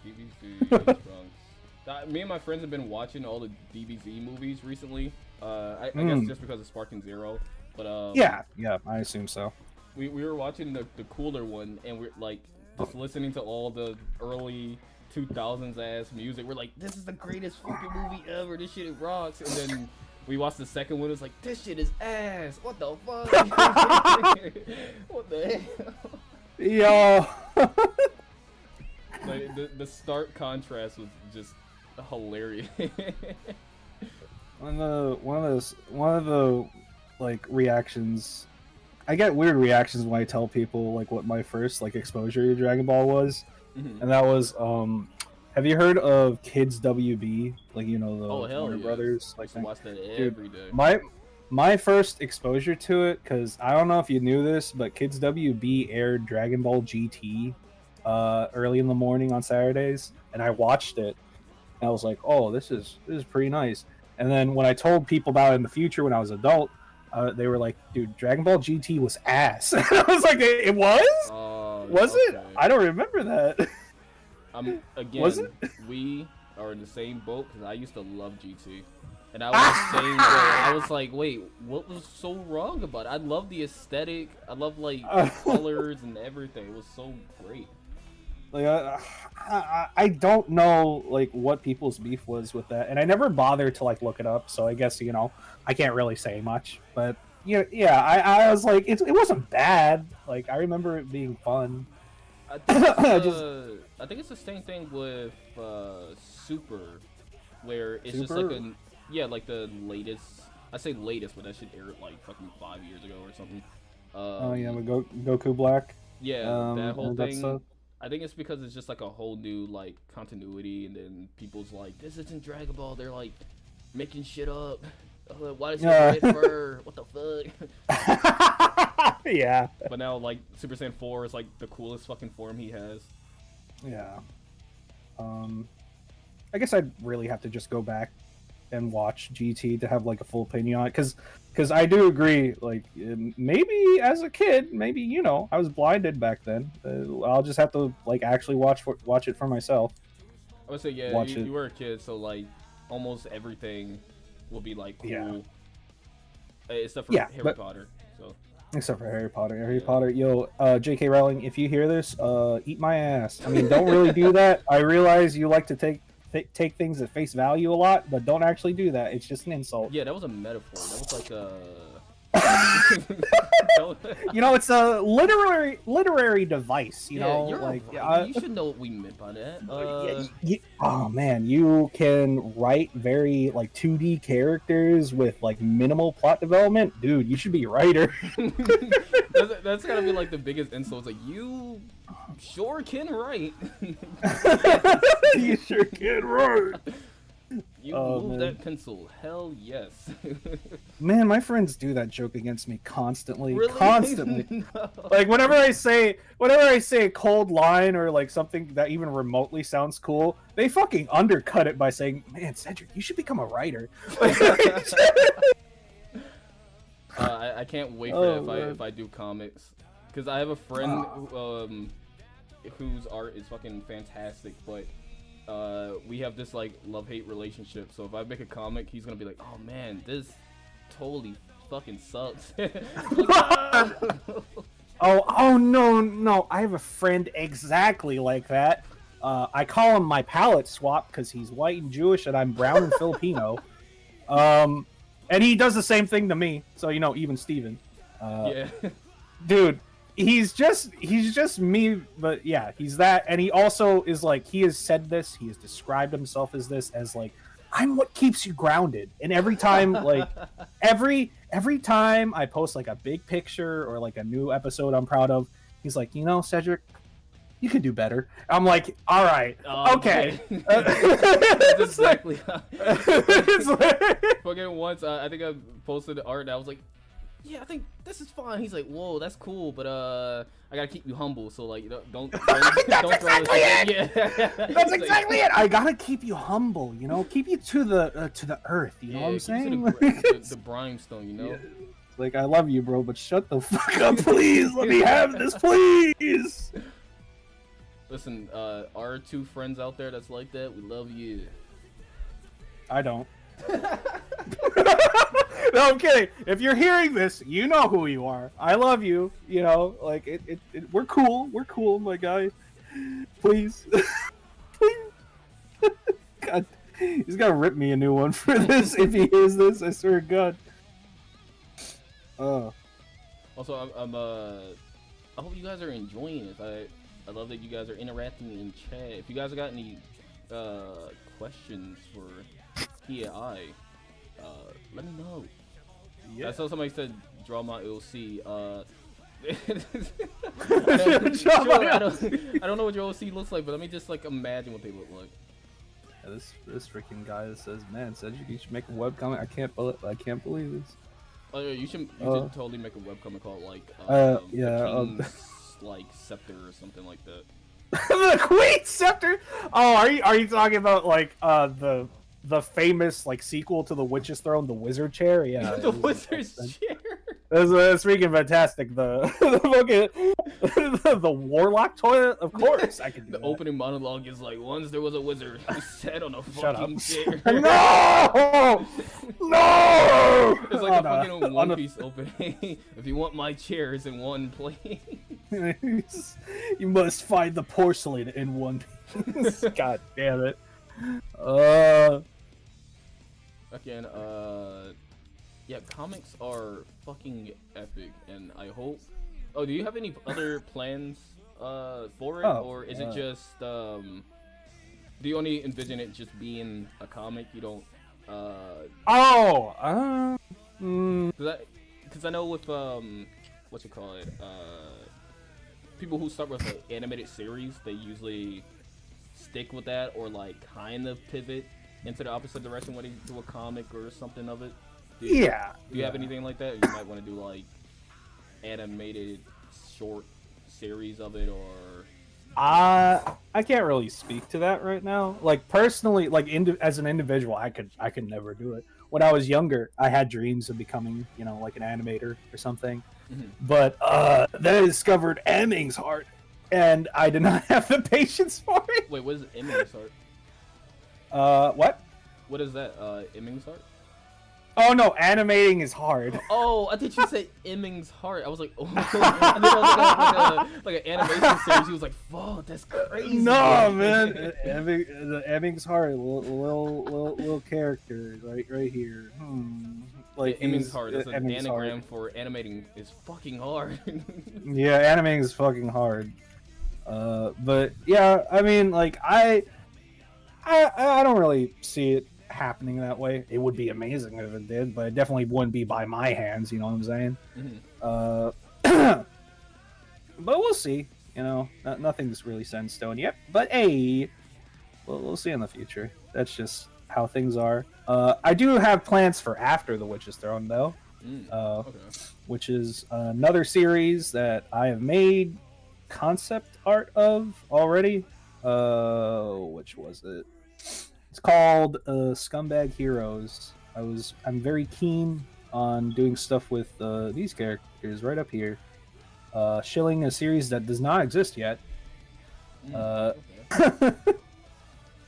DBZ Trunks. Me and my friends have been watching all the DBZ movies recently. I guess just because of Sparking Zero. But Yeah, I assume so. we were watching the cooler one, and we're like just listening to all the early 2000s ass music. We're like, this is the greatest fucking movie ever. This shit rocks. And then we watched the second one. It's like, this shit is ass. What the fuck? What the hell? Yo. Like the stark contrast was just hilarious. One of the like reactions. I get weird reactions when I tell people like what my first like exposure to Dragon Ball was, and that was have you heard of Kids WB? Like, you know, the Warner yes. Brothers I like used to thing? watch that Dude, every day. My first exposure to it, because I don't know if you knew this, but Kids WB aired Dragon Ball GT early in the morning on Saturdays, and I watched it. And I was like, oh, this is pretty nice. And then when I told people about it in the future when I was adult, they were like, dude, Dragon Ball GT was ass. I was like, it was? Was it? Okay. I don't remember that. Again, Was it? we are in the same boat because I used to love GT. And I was the same way. I was like, wait, what was so wrong about it? I love the aesthetic. I love like the colors and everything. It was so great. Like I don't know like what people's beef was with that, and I never bothered to like look it up. So I guess, you know, I can't really say much. But yeah, I was like, it wasn't bad. Like, I remember it being fun. I think it's the same thing with Super, where it's just Super? like like the latest. I say latest, but that shit aired like fucking 5 years ago or something. Oh yeah, with Goku Black. Yeah, that whole and that thing. stuff. I think it's because it's just like a whole new like continuity, and then people's like, this isn't Dragon Ball. They're like making shit up. Why does he have red fur? What the fuck? Yeah. But now like Super Saiyan 4 is like the coolest fucking form he has. Yeah. I guess I'd really have to just go back and watch GT to have like a full opinion on it, because I do agree, like, maybe as a kid, maybe, you know, I was blinded back then. I'll just have to like actually watch it for myself. I would say, yeah, you were a kid, so like almost everything will be like cool, Yeah. Except for Harry Potter. So Except for Harry Potter. Harry Potter, yo, J.K. Rowling, if you hear this, eat my ass. I mean, don't really do that. I realize you like to take things at face value a lot, but don't actually do that. It's just an insult. Yeah, that was a metaphor. That was like a. You know, it's a literary device. You know, you're like right. You should know what we meant by that. oh man, you can write very like 2D characters with like minimal plot development, dude. You should be a writer. That's gotta be like the biggest insult. It's like, you sure can write. You sure can write. You move that pencil. Hell yes. Man, my friends do that joke against me constantly. Really? Constantly. No. Like whenever I say a cold line or like something that even remotely sounds cool, they fucking undercut it by saying, "Man, Cedric, you should become a writer." I can't wait for that if I do comics, because I have a friend whose art is fucking fantastic, but we have this like love-hate relationship. So if I make a comic, he's gonna be like, "Oh man, this totally fucking sucks." Oh no, I have a friend exactly like that. I call him my palette swap because he's white and Jewish and I'm brown and Filipino. And he does the same thing to me, so you know, even Steven. Yeah. Dude, he's just me, but yeah, he's that, and he also is like, he has said this, he has described himself as this, as like, I'm what keeps you grounded. And every time, like, every time I post like a big picture or like a new episode I'm proud of, he's like, Cedric, you could do better. I'm like, all right, okay. That's exactly. It's like- Fucking once, I think I posted art and I was like, yeah, I think this is fine. He's like, whoa, that's cool, but I gotta keep you humble, so like, don't throw exactly this. it! Yeah, That's exactly it. I gotta keep you humble, keep you to the earth. You know what I'm saying? The brimstone, you know. Yeah. Like, I love you, bro, but shut the fuck up, please. Let me have this, please. Listen, our two friends out there that's like that, we love you. I don't. No, I'm kidding. If you're hearing this, you know who you are. I love you. Like we're cool. We're cool, my guy. Please, please. God, he's gonna rip me a new one for this if he hears this. I swear to God. Also, I hope you guys are enjoying it. I love that you guys are interacting in chat. If you guys got any questions for PAI, let me know. Yeah. I saw somebody said draw my OC. I don't know what your OC looks like, but let me just like imagine what they look like. Yeah, this freaking guy that says, "Man, said you should make a webcomic." I can't believe this. Oh yeah, you should totally make a webcomic called like yeah, the King's, like Scepter or something like that. The Queen Scepter. Oh, are you talking about like the famous like sequel to the Witch's Throne, the Wizard Chair? Yeah, the Wizard's Chair. That's freaking fantastic. The the Warlock toilet, of course. I can do The that. opening monologue is like, once there was a wizard who sat on a fucking chair. No! No! It's like a fucking One Piece opening. If you want my chairs in one place. You must find the porcelain in one piece. God damn it. Again, yeah, comics are fucking epic, and I hope. Oh, do you have any other plans for it, or is it just do you only envision it just being a comic? You don't. Because I know with what you call it, people who start with an animated series, they usually stick with that or like kind of pivot into the opposite direction when they do a comic or something of it. Do you have anything like that? Or you might want to do like animated short series of it, or I can't really speak to that right now. Like personally, like as an individual, I could never do it. When I was younger, I had dreams of becoming, like an animator or something. Mm-hmm. But then I discovered animating's hard, and I did not have the patience for it. Wait, what is Emming's art? What? What is that? Emming's art? Oh no, animating is hard. Oh, I thought you said Emming's heart. I was like, oh, and then I was like an animation series. He was like, "Whoa, that's crazy." No, man, the Emming's heart, little character, right here. Like Emming's heart. That's an Emming's anagram heart. for animating is fucking hard. Yeah, animating is fucking hard. But yeah, I mean, like I don't really see it happening that way. It would be amazing if it did, but it definitely wouldn't be by my hands. You know what I'm saying? Mm-hmm. But we'll see. Nothing's really set in stone yet. But hey, we'll see in the future. That's just how things are. I do have plans for after the Witch's Throne, though. Okay. Which is another series that I have made concept art of already. Which was it? It's called Scumbag Heroes. I'm very keen on doing stuff with these characters right up here. Shilling a series that does not exist yet.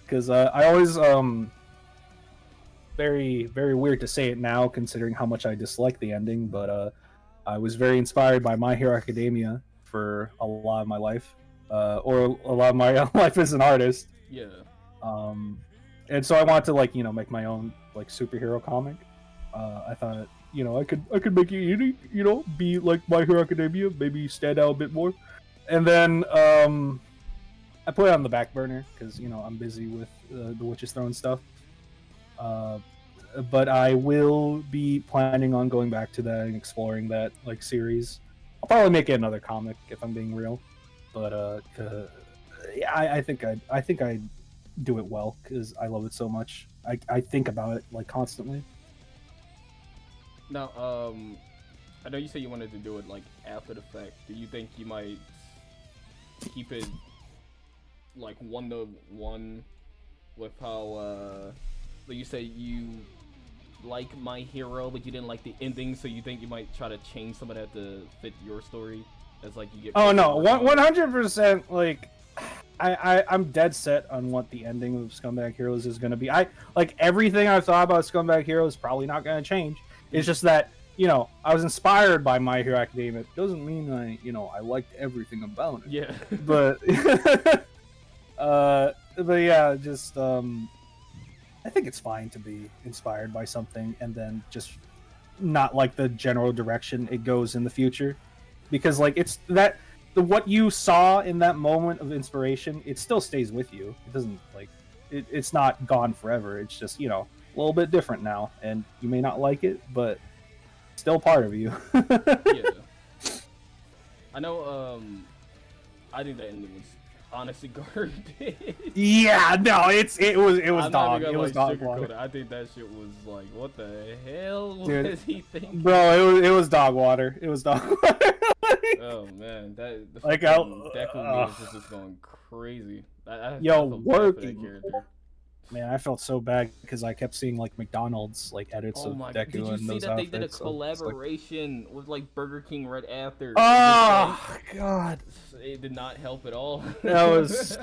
Because I always very, very weird to say it now, considering how much I dislike the ending, but I was very inspired by My Hero Academia for a lot of my life, or a lot of my life as an artist. Yeah. And so I wanted to make my own superhero comic. I thought I could make it unique, be like My Hero Academia, maybe stand out a bit more. And then I put it on the back burner because I'm busy with the Witch's Throne stuff. But I will be planning on going back to that and exploring that like series. I'll probably make it another comic if I'm being real, but yeah, I think I do it well because I love it so much. I think about it like constantly. Now, I know you said you wanted to do it like after the fact. Do you think you might keep it like 1-to-1 with how like you say you like My Hero, but you didn't like the ending, so you think you might try to change some of that to fit your story as like you get. Oh no, 100%. Like, I'm dead set on what the ending of Scumbag Heroes is going to be. I like everything I've thought about Scumbag Heroes. Probably not going to change. It's just that I was inspired by My Hero Academia. It doesn't mean I liked everything about it. Yeah. But but yeah, just I think it's fine to be inspired by something and then just not like the general direction it goes in the future, because like it's that what you saw in that moment of inspiration, it still stays with you. It doesn't like it's not gone forever. It's just a little bit different now, and you may not like it, but still part of you. Yeah. I know. I think the ending was honestly garbage. Yeah, no, it was I'm dog. Not it was like, dog water. I think that shit was like, what the hell Dude, was he thinking? Bro, it was dog water. It was dog water. Oh man, the like Deku memes was just going crazy. I felt bad for that character. Man, I felt so bad because I kept seeing like McDonald's like edits of Deku. Did you and see those that outfits, they did a so collaboration with like Burger King right after? Oh god, it did not help at all. That was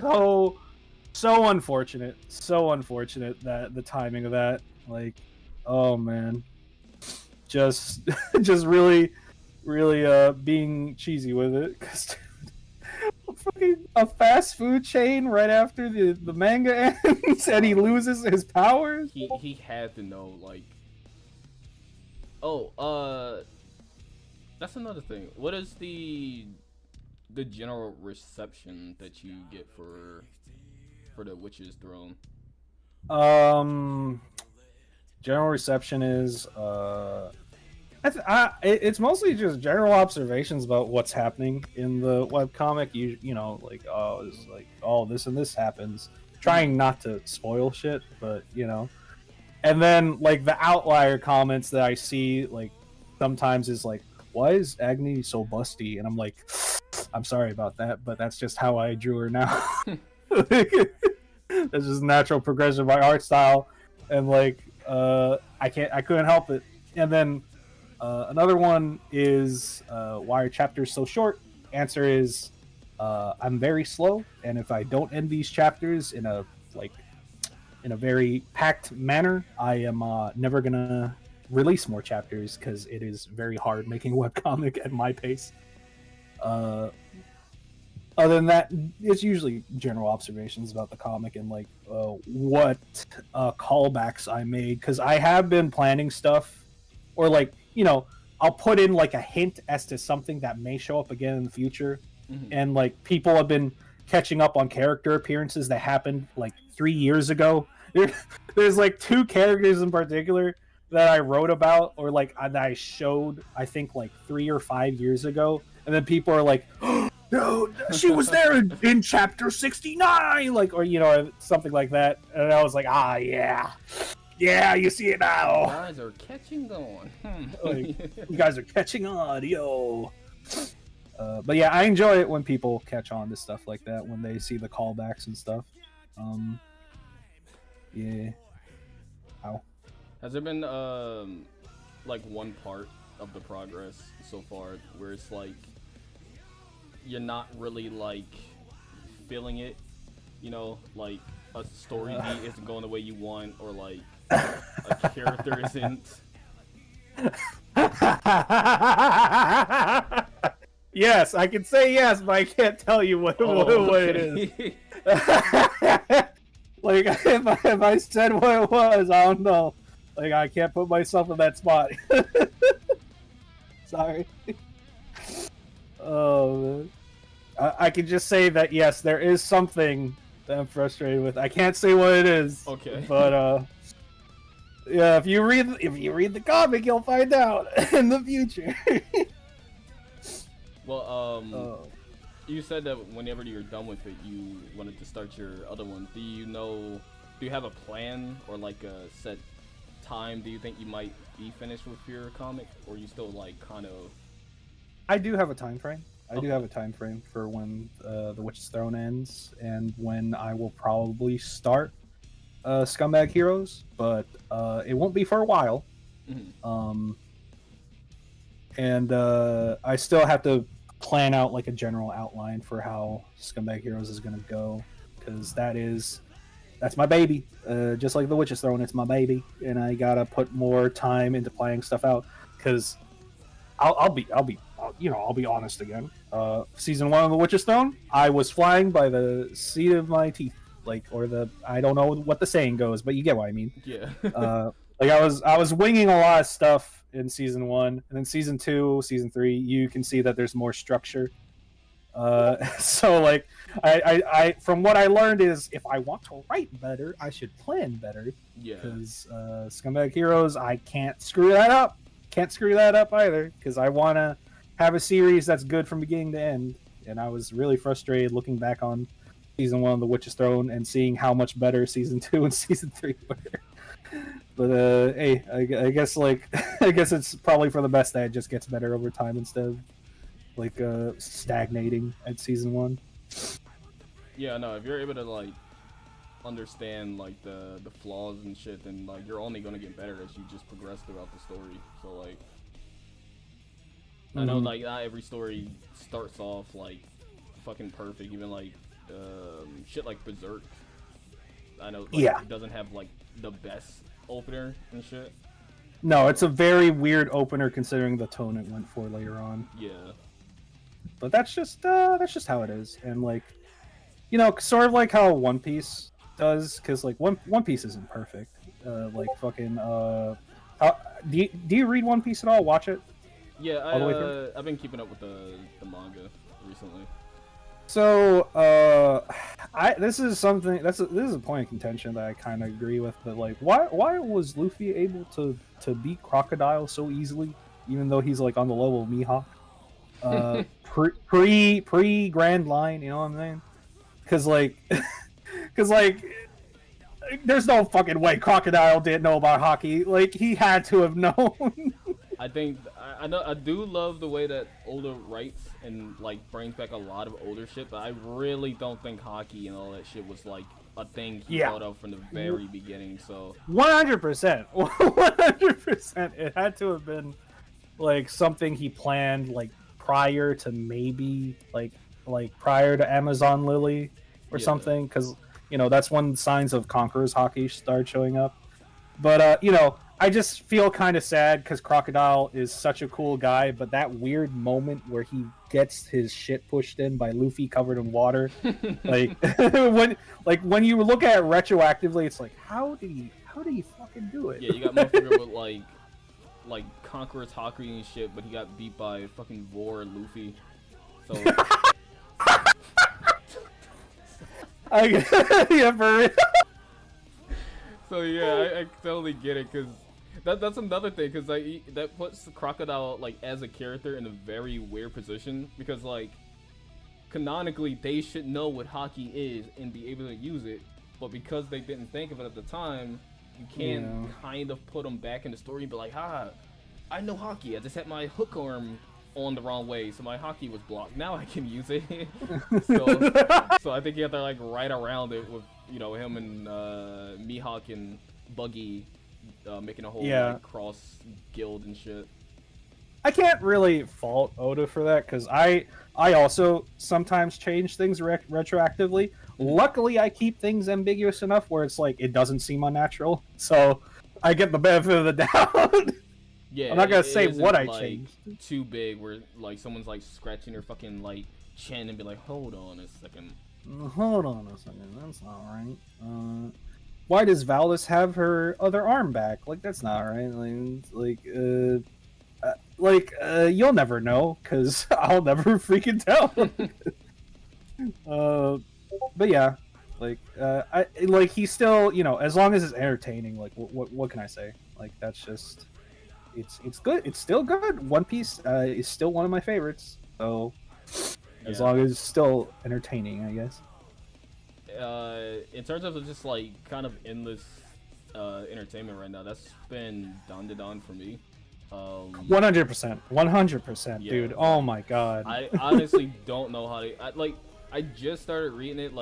so unfortunate. So unfortunate that the timing of that, like, oh man, just really being cheesy with it. Cause fucking a fast food chain right after the manga ends and he loses his powers. He had to know, like, that's another thing. What is the general reception that you get for the Witch's Throne? General reception is it's mostly just general observations about what's happening in the webcomic. Like, it's like, this and this happens. Trying not to spoil shit, but and then like the outlier comments that I see like sometimes is like, why is Agni so busty? And I'm like, I'm sorry about that, but that's just how I drew her now. That's just natural progression of my art style, and like I couldn't help it. And then another one is why are chapters so short? Answer is I'm very slow, and if I don't end these chapters in a very packed manner, I am never gonna release more chapters because it is very hard making a webcomic at my pace. Other than that, it's usually general observations about the comic and like what callbacks I made, because I have been planning stuff, or like I'll put in like a hint as to something that may show up again in the future, and like people have been catching up on character appearances that happened like 3 years ago. There's like 2 characters in particular that I wrote about, or like that I showed, I think like 3 or 5 years ago, and then people are like, oh, no, she was there in chapter 69, like, or something like that, and I was like, yeah, you see it now. You guys are catching on. Like, you guys are catching on, yo. But yeah, I enjoy it when people catch on to stuff like that, when they see the callbacks and stuff. Yeah. How? Has there been like one part of the progress so far where it's like you're not really like feeling it, like a story beat isn't going the way you want, or like a character isn't? Yes, I can say yes, but I can't tell you what it is. Like, if I said what it was, I don't know. Like, I can't put myself in that spot. Sorry. Oh, man. I can just say that, yes, there is something that I'm frustrated with. I can't say what it is. Okay. But, Yeah, if you read the comic, you'll find out in the future. Well, Oh. you said that whenever you're done with it, you wanted to start your other one. Do you have a plan or like a set time? Do you think you might be finished with your comic, or you still like kind of? I do have a time frame. I do Okay. have a time frame for when the Witch's Throne ends and when I will probably start Scumbag Heroes, but it won't be for a while. Mhm. And I still have to plan out like a general outline for how Scumbag Heroes is going to go, because that's my baby. Just like the Witch's Throne, it's my baby, and I gotta put more time into playing stuff out. Because I'll be honest again. Season 1 of the Witch's Throne, I was flying by the seat of my teeth, I don't know what the saying goes, but you get what I mean. Yeah. Like I was winging a lot of stuff in season 1, and then season 2, season 3, you can see that there's more structure. So like I from what I learned is if I want to write better, I should plan better. Yeah. Because Scumbag Heroes, I can't screw that up. Can't screw that up either. Because I want to have a series that's good from beginning to end. And I was really frustrated looking back on season 1 of The Witch's Throne and seeing how much better season 2 and season 3 were. But hey, I guess I guess it's probably for the best that it just gets better over time instead of stagnating at season 1. Yeah, no, if you're able to like understand like the flaws and shit, then like you're only gonna get better as you just progress throughout the story. So like I know like not every story starts off like fucking perfect, even like shit like Berserk. I know it doesn't have like the best opener and shit. No, it's a very weird opener considering the tone it went for later on. Yeah. But that's just how it is, and sort of like how One Piece does, because like One Piece isn't perfect. Do you read One Piece at all? Watch it? Yeah, All the way through? I've been keeping up with the manga recently. So, this is a point of contention that I kind of agree with, but like, why was Luffy able to beat Crocodile so easily, even though he's like on the level of Mihawk? Pre Grand Line, you know what I'm saying? Because there's no fucking way Crocodile didn't know about hockey. Like, he had to have known. I think I do love the way that Oda writes and like brings back a lot of older shit, but I really don't think hockey and all that shit was like a thing he thought of from the very beginning. So 100%, 100%, it had to have been like something he planned like prior to maybe like prior to Amazon Lily or something, because that's when signs of Conqueror's hockey started showing up. But I just feel kind of sad because Crocodile is such a cool guy, but that weird moment where he gets his shit pushed in by Luffy covered in water, like when you look at it retroactively, it's like how did he fucking do it? Yeah, you got motherfucker with like Conqueror's hockey and shit, but he got beat by fucking Vor and Luffy. So Yeah, for real. So yeah, I totally get it, because that's another thing, because like that puts Crocodile like as a character in a very weird position, because like canonically they should know what hockey is and be able to use it, but because they didn't think of it at the time, you can kind of put them back in the story and be like, I know hockey, I just had my hook arm on the wrong way, so my hockey was blocked. Now I can use it. so I think you have to like write around it with him and Mihawk and Buggy making a whole like, cross guild and shit. I can't really fault Oda for that, because I also sometimes change things retroactively. Luckily, I keep things ambiguous enough where it's like it doesn't seem unnatural, so I get the benefit of the doubt. Yeah, I'm not gonna say what I like, changed. Too big where like someone's like scratching their fucking like chin and be like, hold on a second. Hold on a second, that's not right. Why does Valdis have her other arm back? Like, that's not right. You'll never know, because I'll never freaking tell. But yeah, Like he's still, as long as it's entertaining. Like, what can I say? Like, that's just, it's good. It's still good. One Piece is still one of my favorites. So, as long as it's still entertaining, I guess. In terms of just like kind of endless entertainment right now, that's been Don for me. 100%, 100%, Yeah. dude. Oh my god. I honestly don't know how to. I just started reading it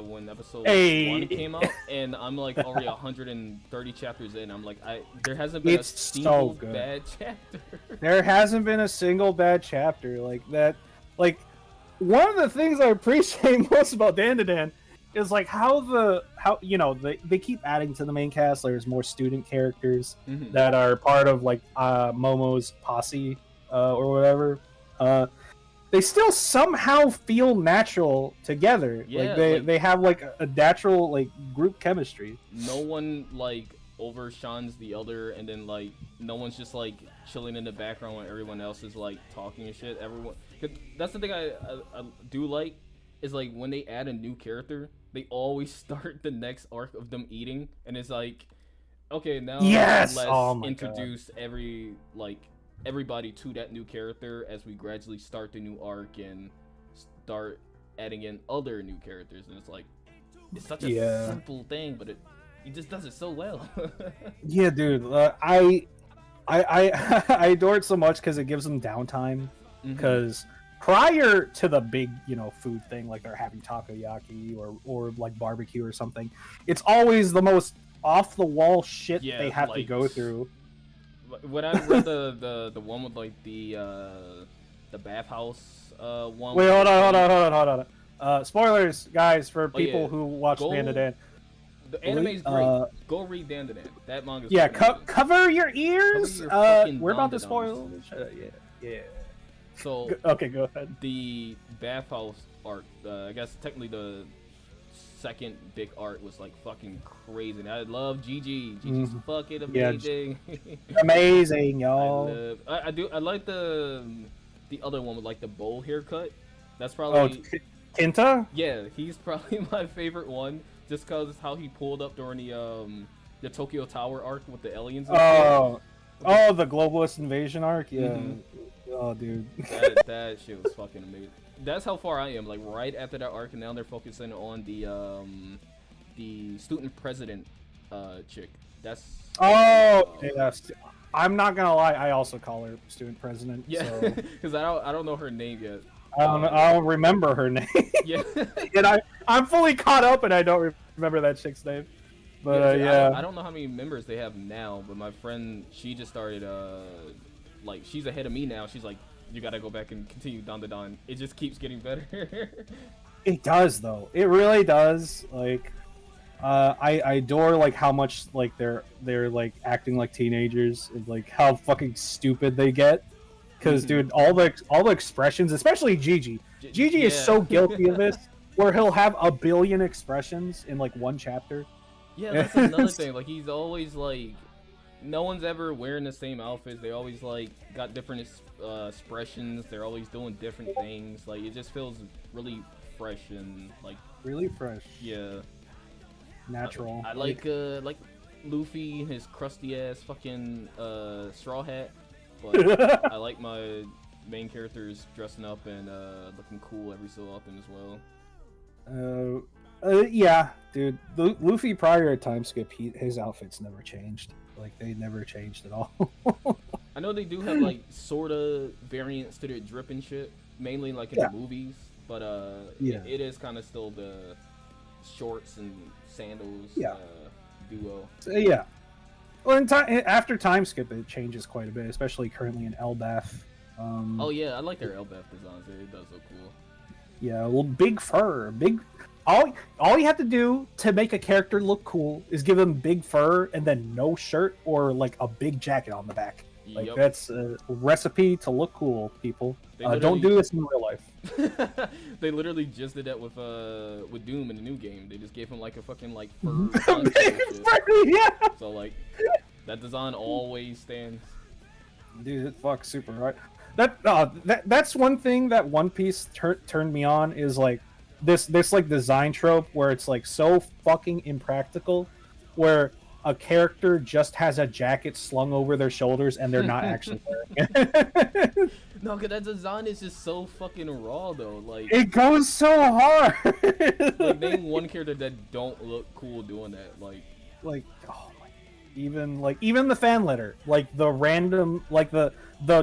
when episode Hey. 1 came out, and I'm like already 130 chapters in. I'm like, there hasn't been It's a so single good. bad chapter. There hasn't been a single bad chapter like that. Like, one of the things I appreciate most about Dan is like how they keep adding to the main cast. There's more student characters Mhm. that are part of like Momo's posse or whatever. They still somehow feel natural together. Yeah, like they have like a natural like group chemistry. No one like overshines the other, and then like no one's just like chilling in the background when everyone else is like talking and shit. Everyone, 'cause that's the thing I do like, is like when they add a new character, they always start the next arc of them eating, and it's like, okay, now Yes! let's Oh my introduce everybody to that new character as we gradually start the new arc and start adding in other new characters. And it's like, it's such a simple thing, but he just does it so well. Yeah, dude. I I adore it so much because it gives them downtime. Because prior to the big, food thing, like they're having takoyaki or like barbecue or something, it's always the most off the wall shit they have to go through. When I read the one with like the bathhouse one. Wait, hold on. Spoilers, guys, for people who watch Dan. The anime's great. Go read Dan. That manga's Yeah, fucking amazing. cover your ears. Cover your fucking We're about to Dandadan. spoil. Yeah. So Okay, go ahead. the bathhouse art, I guess technically the second big art was like fucking crazy. And I love Gigi. Gigi's fucking amazing. Amazing, y'all. I like the other one with like the bowl haircut. That's probably Kinta? yeah. He's probably my favorite one, just cause how he pulled up during the Tokyo Tower arc with the aliens. And shit. The globalist invasion arc. Yeah. Mhm. Oh, dude. that shit was fucking amazing. That's how far I am. Like right after that arc, and now they're focusing on the student president chick. That's yes. I'm not gonna lie. I also call her student president. yeah, So. because I don't know her name yet. I don't remember her name. Yeah, And I'm fully caught up, and I don't remember that chick's name. But I don't know how many members they have now, but my friend, she just started like she's ahead of me now. She's like, you gotta go back and continue Don. It just keeps getting better. It does, though. It really does. Like, I adore like how much like they're like acting like teenagers and like how fucking stupid they get. Because dude, all the expressions, especially Gigi. Gigi is so guilty of this, where he'll have a billion expressions in like one chapter. Yeah, that's another thing. Like he's always like, no one's ever wearing the same outfits. They always like got different expressions. They're always doing different things. Like it just feels really fresh and like Really fresh, yeah. natural. I like Luffy and his crusty ass fucking straw hat, but I like my main characters dressing up and looking cool every so often as well. Yeah, dude. Luffy prior to time skip, his outfits never changed. Like they never changed at all. I know they do have like sorta variants to their drip and shit, mainly like in the movies, but it is kind of still the shorts and sandals duo. Yeah. Well, after time skip, it changes quite a bit, especially currently in Elbaf. Oh yeah, I like their Elbaf designs. It does look cool. Yeah, well, big fur, all you have to do to make a character look cool is give them big fur and then no shirt or like a big jacket on the back. Like that's a recipe to look cool, people. Don't do this in real life. They literally just did that with Doom in the new game. They just gave him like a fucking like fur. Shit. So like that design always stands. Dude, it fucks super right. That's one thing that One Piece turned me on is like this like design trope where it's like so fucking impractical, where a character just has a jacket slung over their shoulders and they're not actually wearing it. No, cause that design is just so fucking raw though. Like It goes so hard. like name one character that don't look cool doing that. Like oh my, even the fan letter, like the random, like the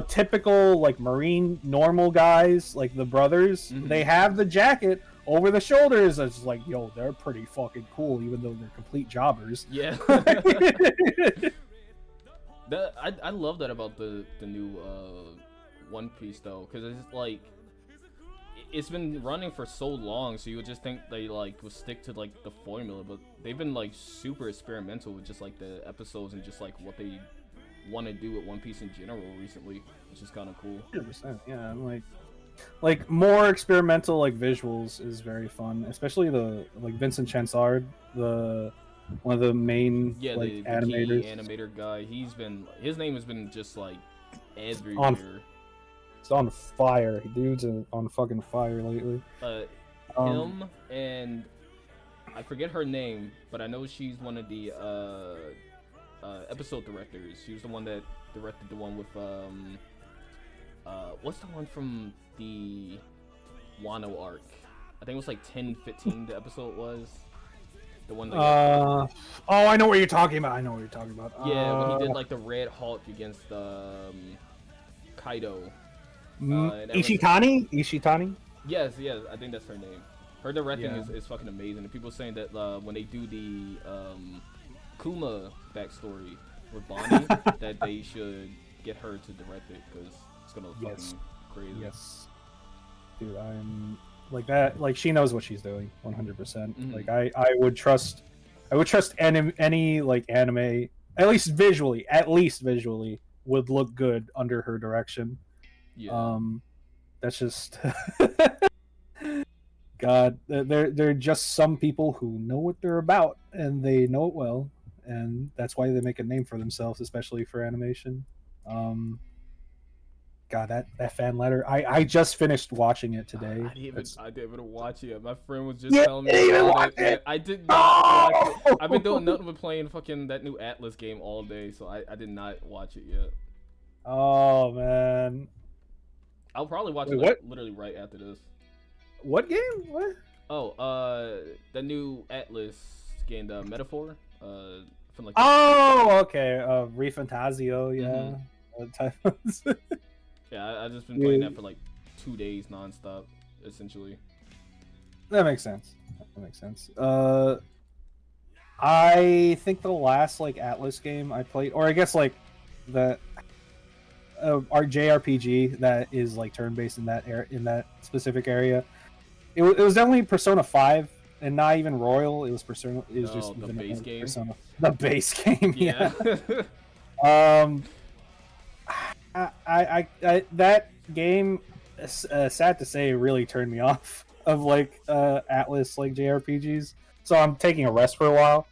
typical like marine normal guys, like the brothers, they have the jacket over the shoulders. It's like, yo, they're pretty fucking cool, even though they're complete jobbers. Yeah. I love that about the new One Piece though, because it's like it's been running for so long, so you would just think they like would stick to like the formula, but they've been like super experimental with just like the episodes and just like what they want to do with One Piece in general recently, which is kind of cool. 100%, yeah. I'm like more experimental like visuals is very fun, especially the like Vincent Chansard, the one of the main like the animators. key animator guy. His name has been just like everywhere. It's on fire. Dude's on fucking fire lately. Him and I forget her name, but I know she's one of the episode directors. She was the one that directed the one with what's the one from the Wano arc? I think it was like 10-15 the episode was. The one that oh, I know what you're talking about. Yeah, when he did like the Red Hulk against Kaido. Ishitani? Yes, I think that's her name. Her directing is fucking amazing. And people saying that when they do the Kuma backstory with Bonnie, that they should get her to direct it because it's gonna look fucking crazy. Yes, dude, I'm like that. Like she knows what she's doing, 100%. Like I would trust any like anime, at least visually, would look good under her direction. Yeah. That's just God. They're just some people who know what they're about and they know it well, and that's why they make a name for themselves, especially for animation. God, that fan letter. I just finished watching it today. I didn't even watch it. My friend was just telling me about it. I did not watch it. I've been doing nothing but playing fucking that new Atlas game all day, so I did not watch it yet. Oh man. I'll probably watch it literally right after this. What game? What? Oh, the new Atlas game, the Metaphor. From like. Oh, okay. Refantasio, yeah. Yeah, I just been playing that for like 2 days nonstop, essentially. That makes sense. I think the last like Atlas game I played, or I guess like the our JRPG that is like turn-based in that specific area. It was definitely Persona 5, and not even Royal. It was Persona. It was just the base game. Persona. The base game. Yeah. I that game, sad to say, really turned me off of like Atlas like JRPGs. So I'm taking a rest for a while.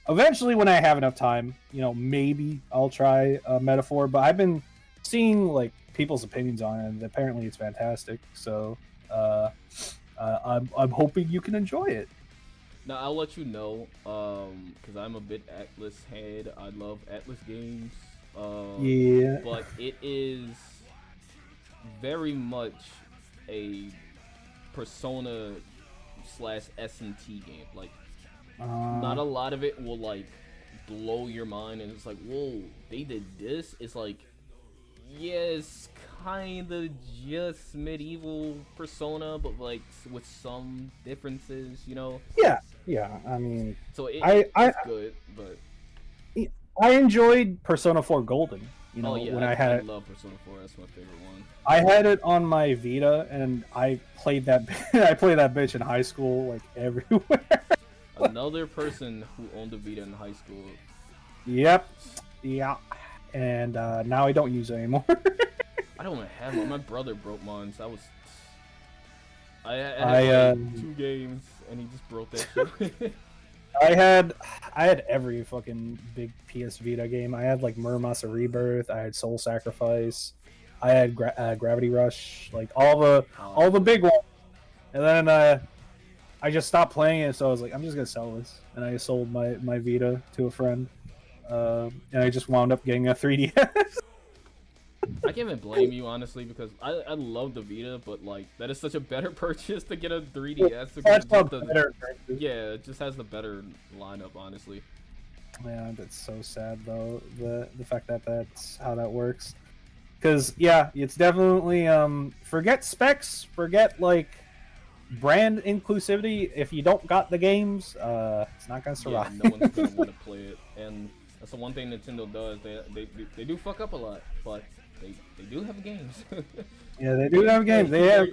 Eventually, when I have enough time, maybe I'll try Metaphor. But I've been seeing like people's opinions on it, and apparently it's fantastic. So I'm hoping you can enjoy it. Now I'll let you know, because I'm a bit Atlas head. I love Atlas games. Yeah. But it is very much a Persona / S&T game. Like, not a lot of it will like blow your mind, and it's like, whoa, they did this. It's like, yes, kind of just medieval Persona, but like with some differences, Yeah. I mean, so it's good, but I enjoyed Persona 4 Golden. When I love Persona 4. That's my favorite one. I had it on my Vita, and I played that. I played that bitch in high school, like everywhere. Another person who owned a Vita in high school. Yep. Yeah. And now I don't use it anymore. I don't have one. My brother broke mine, so I had 2 games, and he just broke that shit. I had every fucking big PS Vita game. I had like Muramasa Rebirth. I had Soul Sacrifice. I had Gravity Rush. Like all the big ones. And then I just stopped playing it, so I was like, I'm just gonna sell this, and I sold my Vita to a friend, and I just wound up getting a 3DS. I can't even blame you honestly because I love the Vita, but like that is such a better purchase to get a 3DS. That's Because a better. yeah, it just has the better lineup, honestly. Yeah, that's so sad though. The fact that that's how that works. Because yeah, it's definitely forget specs, forget like brand inclusivity. If you don't got the games, it's not gonna survive. Yeah, no one's gonna want to play it, and that's the one thing Nintendo does. They do fuck up a lot, but they do have games. Yeah, they do have games. They have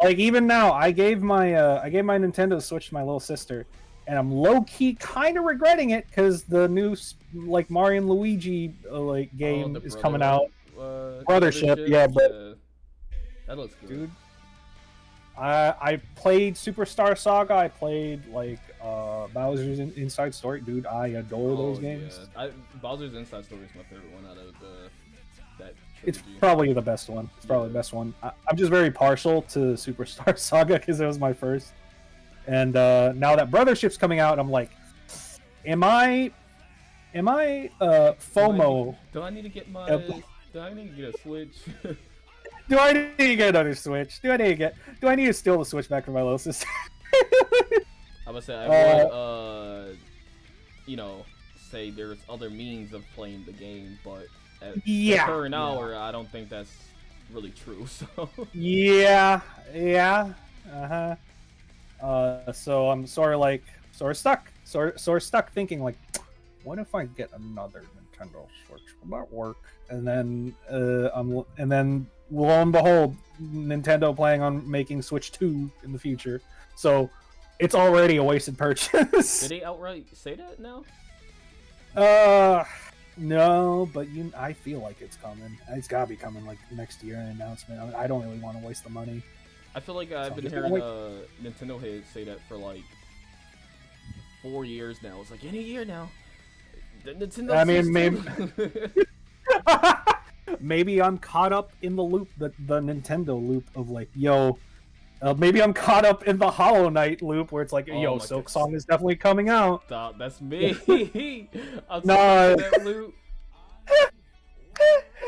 like even now. I gave my Nintendo Switch to my little sister, and I'm low key kind of regretting it because the new like Mario and Luigi like game is coming out. Brothership, yeah, but that looks good. Dude, I played Superstar Saga. I played like Bowser's Inside Story. Dude, I adore those games. Yeah. Bowser's Inside Story is my favorite one out of that trilogy. It's probably the best one. It's probably the best one. I'm just very partial to Superstar Saga because it was my first. And now that Brothership's coming out, I'm like, am I FOMO? Do I need to get my? Do I need to get a Switch? Do I need to get another Switch? Do I need to steal the Switch back from my little sister? I would say I would, say there's other means of playing the game, but at the current hour, I don't think that's really true. So yeah, so I'm sort of stuck thinking like, what if I get another Nintendo Switch? Will that work? And then lo and behold, Nintendo planning on making Switch 2 in the future. So it's already a wasted purchase. Did they outright say that now? No, but I feel like it's coming. It's gotta be coming like next year, an announcement. I don't really want to waste the money. I feel like I've been hearing Nintendo heads say that for like 4 years now. It's like any year now. Nintendo. I mean, maybe. Maybe I'm caught up in the loop, the Nintendo loop of like, yo, maybe I'm caught up in the Hollow Knight loop where it's like, yo, Silk Song is definitely coming out. Stop, that's me. I'm No. that loop.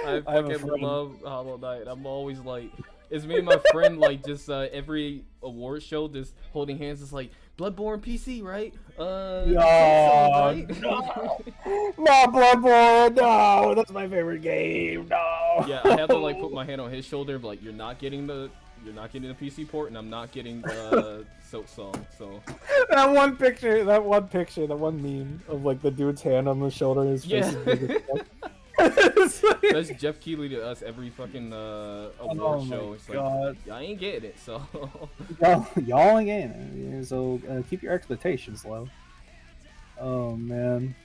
I fucking love Hollow Knight. I'm always like, it's me and my friend like just every award show just holding hands. It's like Bloodborne PC, right? No, right? No, not Bloodborne. No, that's my favorite game. No. Yeah, I have to like put my hand on his shoulder, but like you're not getting the PC port, and I'm not getting the Silk Song. So that one meme of like the dude's hand on the shoulder, and his face. That's Jeff Keighley to us every fucking award show. It's like, y'all ain't getting it, so y'all ain't getting it. So keep your expectations low. Oh man,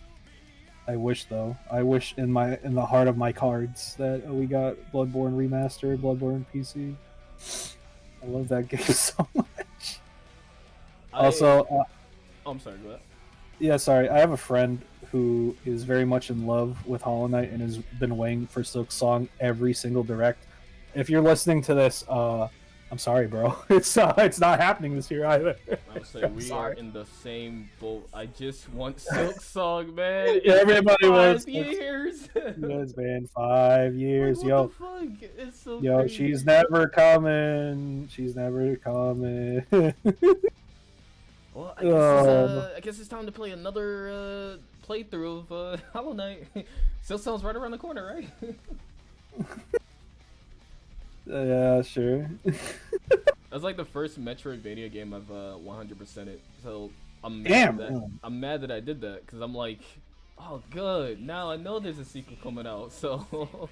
I wish in the heart of my cards that we got Bloodborne Remastered, Bloodborne PC. I love that game so much. I'm sorry, go ahead. Yeah, sorry. I have a friend who is very much in love with Hollow Knight and has been waiting for Silk Song every single direct. If you're listening to this, I'm sorry, bro. It's not happening this year either. I would say we are in the same boat. I just want Silk Song, man. Everybody wants 5 years. It's been 5 years, like, yo. What the fuck? It's so yo, crazy. She's never coming. She's never coming. Well, I guess it's time to play another playthrough of Hollow Knight. Silk Song's right around the corner, right? Yeah, sure. That's like the first Metroidvania game I've 100%ed. So I'm mad that I did that because I'm like, oh good, now I know there's a sequel coming out. So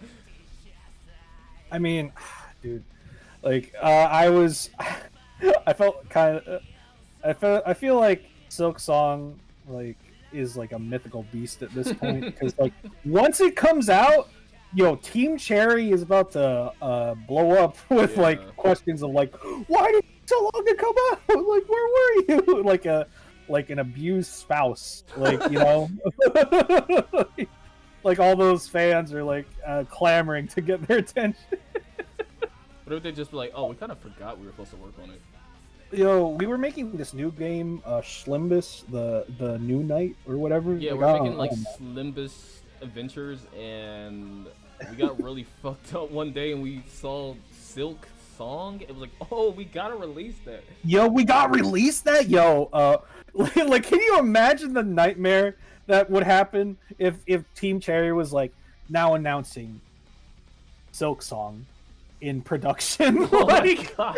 I mean, dude, like I feel like Silk Song like is like a mythical beast at this point because like once it comes out, yo, Team Cherry is about to blow up with like questions of like, why did it take so long to come out? Like, where were you? like an abused spouse, like, you know. Like all those fans are like clamoring to get their attention. What if they just be like, oh, we kind of forgot we were supposed to work on it? Yo, we were making this new game, Schlimbus, the new night or whatever. Yeah, Like, we're I making don't like know. Slimbus Adventures, and we got really fucked up one day, and we saw Silk Song. It was like, oh, we gotta release that. Yo, we got released that. Yo, like, can you imagine the nightmare that would happen if Team Cherry was like now announcing Silk Song in production? Oh my Like, god!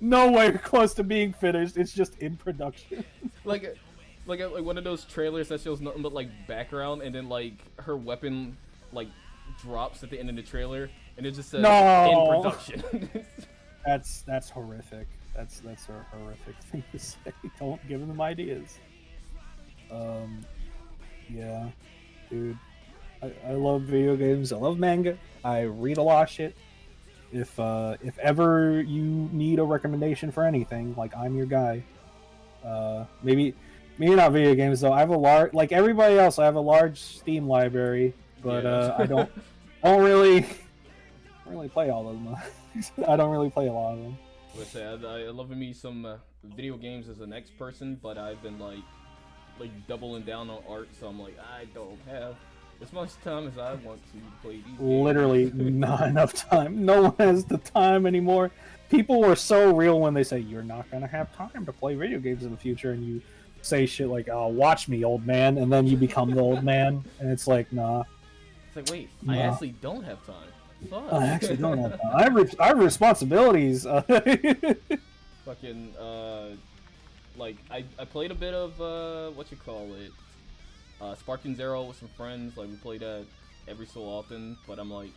nowhere close to being finished. It's just in production. Like one of those trailers that shows nothing but like background, and then like her weapon like drops at the end of the trailer, and it just says No. in production. That's horrific. That's a horrific thing to say. Don't give them ideas. Yeah, dude. I love video games. I love manga. I read a lot of shit. If ever you need a recommendation for anything, like, I'm your guy. Maybe not video games though. I have a large, like everybody else. I have a large Steam library, but Yeah. I don't really play all of them. I don't really play a lot of them. Let's say I love me some video games as an ex-person, but I've been like doubling down on art, so I'm like, I don't have as much time as I want to play these games. Literally not enough time. No one has the time anymore. People were so real when they say you're not gonna have time to play video games in the future, and you say shit like, "Oh, watch me, old man," and then you become the old man, and it's like, nah. It's like, wait, Nah. I actually don't have time. Fuck. I actually don't have time. I have responsibilities. Fucking like I played a bit of what you call it, Sparking Zero with some friends. Like, we play that every so often, but I'm like,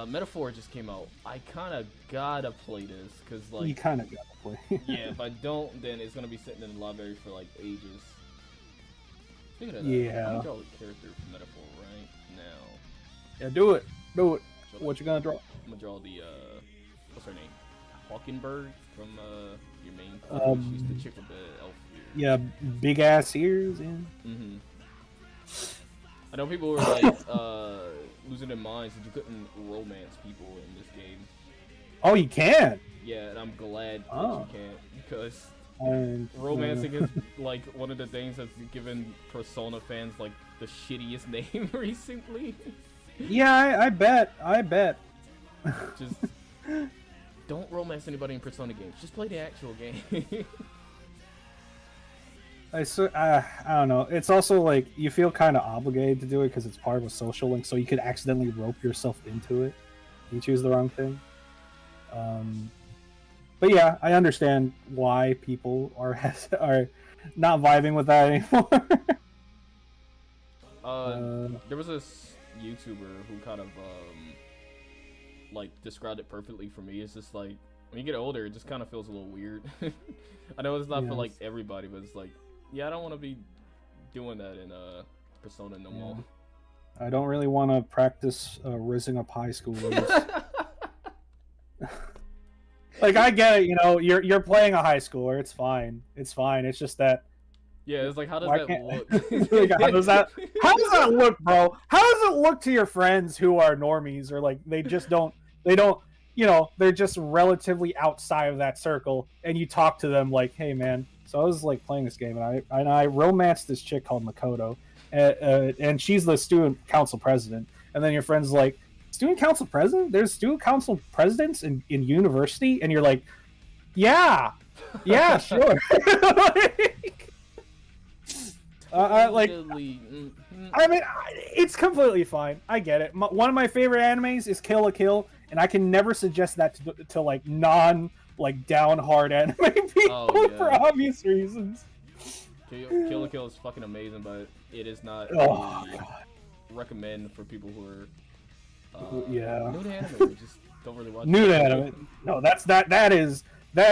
Metaphor just came out. I kind of gotta play this because like You kind of gotta play. yeah, if I don't, then it's gonna be sitting in the library for like ages. Speaking of that, Yeah. I'm gonna draw a character for Metaphor right now. Yeah, do it. What you gonna draw? I'm gonna draw the what's her name? Hawkenberg from your main. She's the chick with the elf ear. Yeah, big ass ears. Yeah. Mm-hmm. I know people were like losing their minds that you couldn't romance people in this game. Oh, you can. Yeah, and I'm glad Oh. that you can't, because And, romancing is like one of the things that's given Persona fans like the shittiest name recently. Yeah, I bet. Just don't romance anybody in Persona games. Just play the actual game. I don't know. It's also like you feel kind of obligated to do it because it's part of a social link, so you could accidentally rope yourself into it. If you choose the wrong thing. But yeah, I understand why people are not vibing with that anymore. There was this YouTuber who kind of like described it perfectly for me. It's just like when you get older, it just kind of feels a little weird. I know it's not for like everybody, but it's like, yeah, I don't want to be doing that in Persona no more. I don't really want to practice rising up high schoolers. Like, I get it, you know, you're playing a high schooler. It's fine. It's just that. Yeah, it's like, how does Why that can't- look? Like, how does that look, bro? How does it look to your friends who are normies, or like they don't, you know, they're just relatively outside of that circle, and you talk to them like, hey man, so I was like playing this game, and I romanced this chick called Makoto, and she's the student council president, and then your friend's like, student council president? There's student council presidents in university, and you're like, yeah, sure. Like, Totally, I mean, it's completely fine. I get it. One of my favorite animes is Kill la Kill, and I can never suggest that to like down hard anime people for obvious reasons. Kill la Kill is fucking amazing, but it is not recommend for people who are new to anime. Who just don't really watch New to anime. No, that is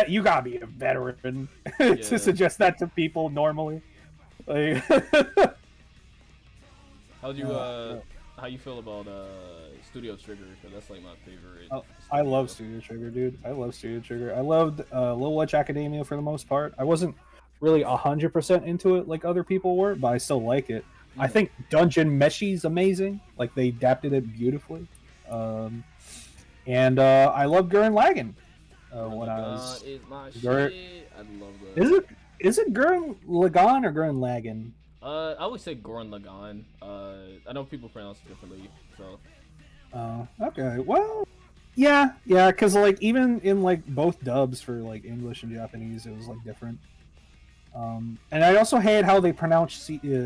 you gotta be a veteran to suggest that to people normally. Like, how you feel about Studio Trigger? Because that's like my favorite. I love Studio Trigger, dude. I love Studio Trigger. I loved Little Witch Academia for the most part. I wasn't really 100% into it like other people were, but I still like it. I think Dungeon Meshi's amazing. Like, they adapted it beautifully. And I love Gurren Lagann. when I was. is my Gurren- shit. I love that. Is it Gurren Lagann or Gurren Lagann? I always say Gurren Lagann. I know people pronounce it differently, so. Oh, okay. Well, yeah, because like even in like both dubs for like English and Japanese, it was like different. And I also hate how they pronounce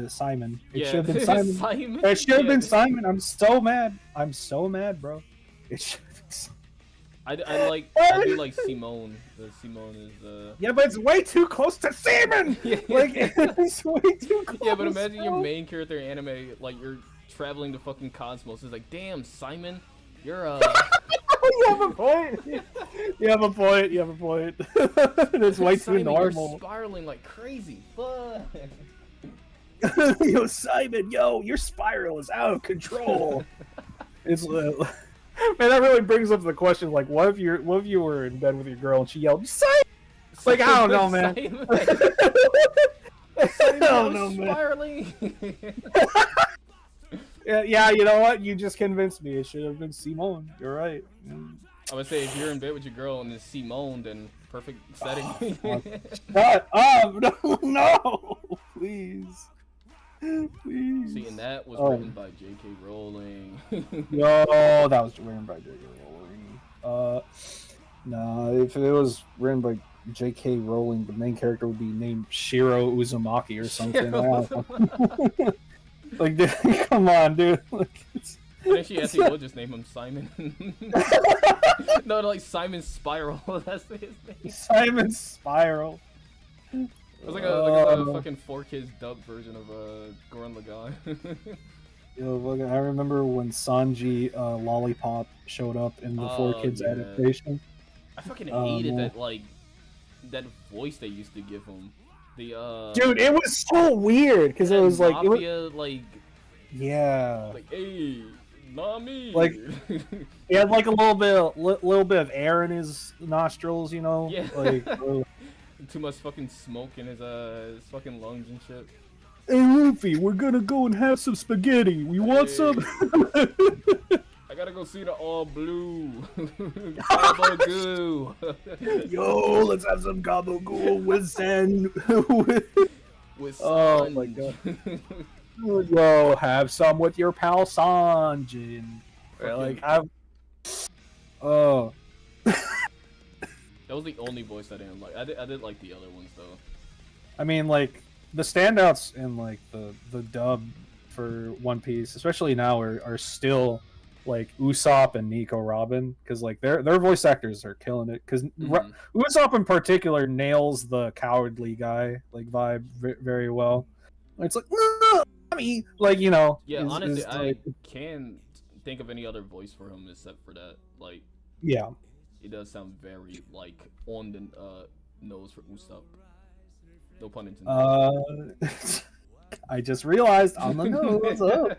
Simon. It Yeah, should have been Simon. Simon. It should have Yeah. been Simon. I'm so mad. I'm so mad, bro. It should. I do like Simone. Simone is Yeah, but it's way too close to Simon. Yeah. Like it's way too close. Yeah, but imagine your bro. main character in anime, like you're traveling to fucking cosmos. It's like, damn, Simon, you're You have a point. You have a point. You have a point. It's way too Simon, normal. You're spiraling like crazy. Fuck. Yo, Simon, your spiral is out of control. It's man, that really brings up the question. Like, what if you were in bed with your girl and she yelled, "Simon"? Like, I don't know, man. Simon, I don't I'm know, man. spiraling. Yeah, you know what? You just convinced me. It should have been Simone. You're right. I would say if you're in bed with your girl and it's Simone, then perfect setting. Shut up! No, please. Please. See, and that was Oh. written by J.K. Rowling. Yo, that was written by J.K. Rowling. No, if it was written by J.K. Rowling, the main character would be named Shiro Uzumaki or something. Shiro Like, dude, come on, dude. Like, And actually, I think we'll just name him Simon. No, like Simon Spiral. That's his name. Simon Spiral. It was like a fucking 4Kids dub version of Gurren Lagann. Yo, look, I remember when Sanji Lollipop showed up in the Oh, 4Kids yeah. adaptation. I fucking hated yeah. that that voice they used to give him. The Dude, it was so weird because it was like, mafia, yeah, like hey, Nami. Like- he had like a little bit of air in his nostrils, you know. Yeah. Like, too much fucking smoke in his fucking lungs and shit. hey Luffy, we're gonna go and have some spaghetti. We want Hey. some. I gotta go see the all blue. Gabagoo. Yo, let's have some gabagool with sand. With Oh my Sanji. Yo, have some with your pal Sanjin. Like, I've. Oh. That was the only voice I didn't like. I did like the other ones though. I mean, like, the standouts in like the dub for One Piece, especially now, are still like Usopp and Nico Robin, because like their voice actors are killing it. Because Usopp in particular nails the cowardly guy like vibe very well. It's like, no, I mean, like, you know. Yeah, honestly, I like, can't think of any other voice for him except for that. Like, yeah. it does sound very like on the nose for Usopp. No pun intended. I just realized on the nose. Oh,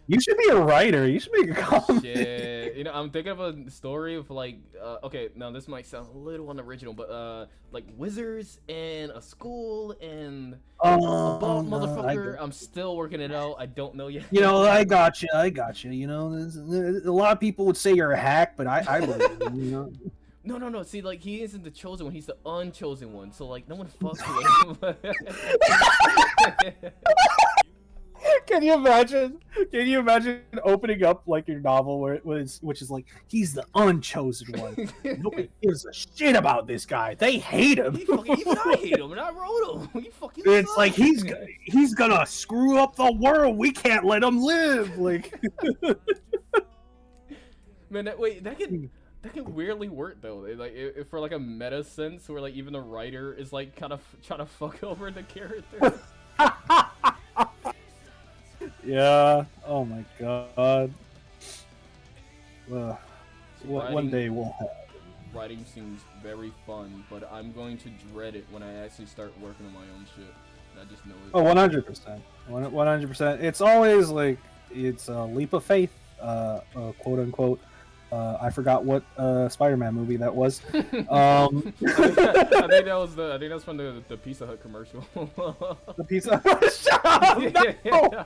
you should be a writer. You should make a comic. Shit. You know, I'm thinking of a story of like, okay, now this might sound a little unoriginal, but like wizards and a school and a bald motherfucker. I'm still working it out. I don't know yet. You know, I got you. You know, a lot of people would say you're a hack, but I believe you. You know. No. See, like, he isn't the chosen one. He's the unchosen one. So, like, no one fucks with him. Can you imagine? Can you imagine opening up like your novel which is like, he's the unchosen one. Nobody gives a shit about this guy. They hate him. Even I hate him, and I wrote him. He fucking It's sucks. like he's gonna screw up the world. We can't let him live. Like, Man, that could weirdly work though. Like, if for like a meta sense, where like even the writer is like kind of trying to fuck over the character. yeah. Oh my god. One day we'll have. Writing seems very fun, but I'm going to dread it when I actually start working on my own shit. I just know it. Oh, 100%. 100%. It's always like, it's a leap of faith, quote unquote. I forgot what Spider-Man movie that was. I think that was from the Pizza Hut commercial. The pizza. Shut up! No!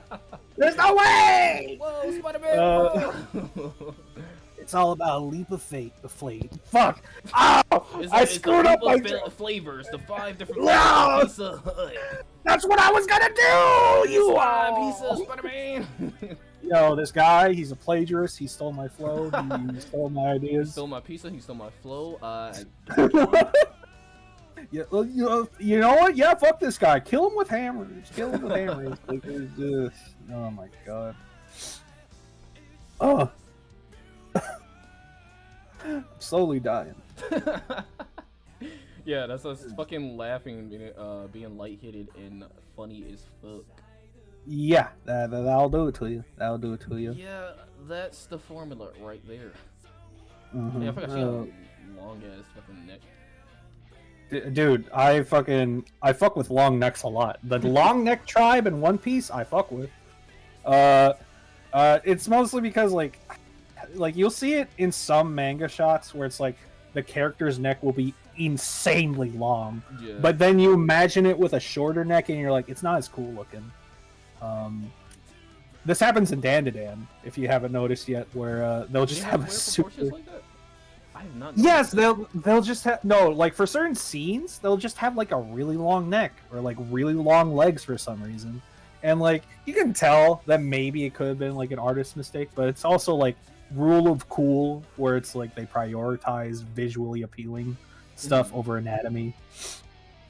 There's no way! Whoa, Spider-Man! It's all about a leap of fate. The flame. Fuck! Ow! It's I it's the screwed up my. flavors, the 5 different No! flavors of Pizza Hut. That's what I was gonna do. You Slime all. pizza, Spider-Man. Yo, this guy, he's a plagiarist. He stole my flow. He stole my He ideas. stole my pizza. He stole my flow. Yeah, well, you know what? Yeah, fuck this guy. Kill him with hammers. Kill him with hammers. Like, it's just, oh my god. Oh. I'm slowly dying. Yeah, that's us fucking laughing and being lightheaded and funny as fuck. Yeah, that'll do it to you. That'll do it to you. Yeah, that's the formula right there. Mhm. Yeah, I forgot she had a long ass fucking neck. Dude, I fuck with long necks a lot. The long neck tribe in One Piece, I fuck with. It's mostly because like you'll see it in some manga shots where it's like the character's neck will be insanely long, Yeah. but then you imagine it with a shorter neck and you're like, it's not as cool looking. This happens in Dandadan, if you haven't noticed yet, where they'll just have a super. Like that? I have not. Yes, they'll just have like for certain scenes they'll just have like a really long neck or like really long legs for some reason, and like you can tell that maybe it could have been like an artist mistake, but it's also like rule of cool where it's like they prioritize visually appealing stuff over anatomy.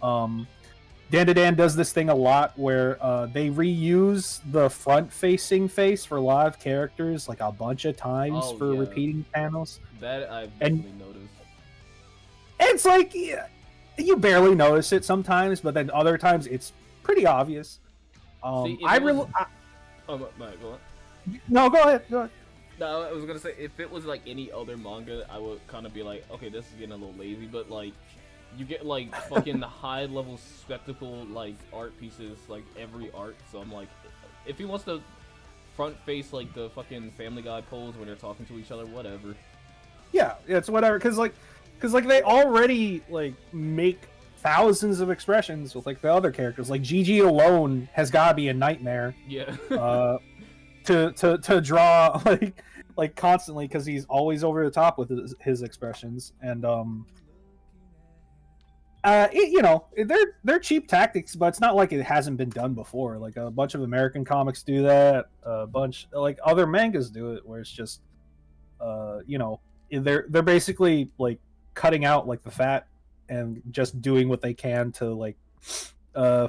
Dandadan does this thing a lot where they reuse the front-facing face for a lot of characters like a bunch of times for repeating panels. That I've definitely noticed. It's like you barely notice it sometimes, but then other times it's pretty obvious. See, I really. Oh, go on. No, go ahead. Go ahead. No, I was gonna say if it was like any other manga, I would kind of be like, okay, this is getting a little lazy, but like. You get like fucking high level spectacle like art pieces like every art, so I'm like, if he wants to front face like the fucking Family Guy pose when they're talking to each other, whatever. Yeah, it's whatever, cause they already like make thousands of expressions with like the other characters. Like Gigi alone has gotta be a nightmare. Yeah. To draw like constantly because he's always over the top with his expressions and they're cheap tactics, but it's not like it hasn't been done before. Like a bunch of American comics do that, a bunch like other mangas do it, where it's just, they're basically like cutting out like the fat and just doing what they can to like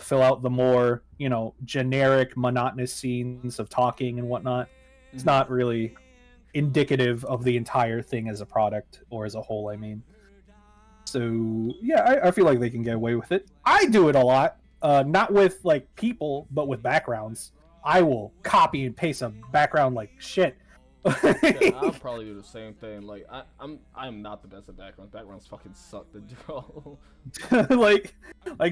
fill out the more generic monotonous scenes of talking and whatnot. It's not really indicative of the entire thing as a product or as a whole. I mean. So yeah, I feel like they can get away with it. I do it a lot, not with like people, but with backgrounds. I will copy and paste a background like shit. Yeah, I'll probably do the same thing. Like I'm not the best at backgrounds. Backgrounds fucking suck to draw. like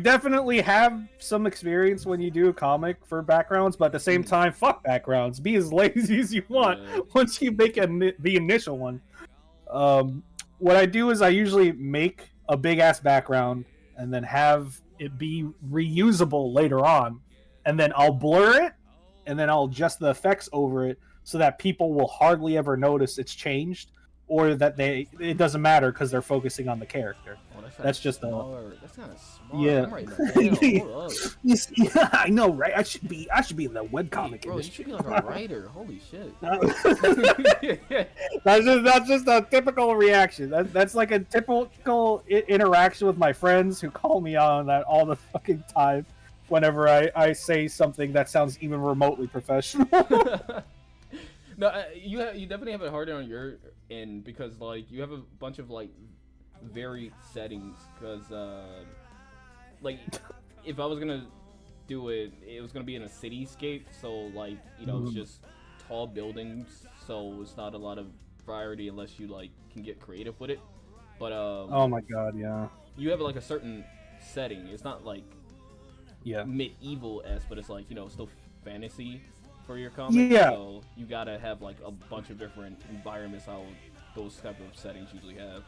definitely have some experience when you do a comic for backgrounds, but at the same time, fuck backgrounds. Be as lazy as you want once you make the initial one. What I do is I usually make a big ass background and then have it be reusable later on, and then I'll blur it and then I'll adjust the effects over it so that people will hardly ever notice it's changed, or that it doesn't matter because they're focusing on the character. Oh, that's just that's kind of smart. Yeah. I'm writing that down. Hold up. Yeah, I know, right? I should be in the webcomic Bro, you industry. should be like a writer. Holy shit. That's just a typical reaction. That's like a typical interaction with my friends who call me on that all the fucking time whenever I say something that sounds even remotely professional. No, you definitely have it harder on your end because like you have a bunch of like varied settings. Because like if I was gonna do it, it was gonna be in a cityscape. So like it's just tall buildings. So it's not a lot of variety unless you like can get creative with it. But oh my god, yeah. You have like a certain setting. It's not like yeah medieval-esque, but it's like still fantasy. For your comic, yeah. So you gotta have like a bunch of different environments how those type of settings usually have.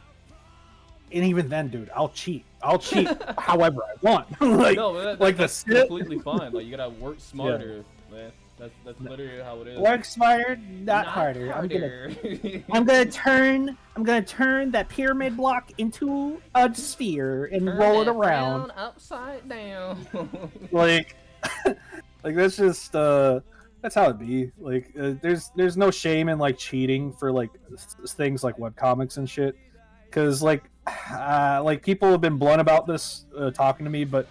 And even then, dude, I'll cheat however I want. No, that's completely fine. Like you gotta work smarter, man. That's literally how it is. Work smarter, not harder. I'm gonna turn that pyramid block into a sphere and roll it around. Upside down. Like, like that's just that's how it be. Like, there's no shame in like cheating for like things like webcomics and shit. Because like people have been blunt about this talking to me, but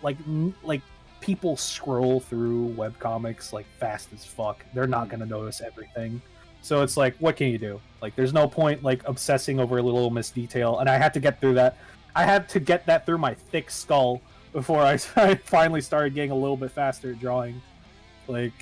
like people scroll through webcomics like fast as fuck. They're not gonna notice everything. So it's like, what can you do? Like, there's no point like obsessing over a little miss detail. And I had to get through that. I had to get that through my thick skull before I finally started getting a little bit faster at drawing. Like,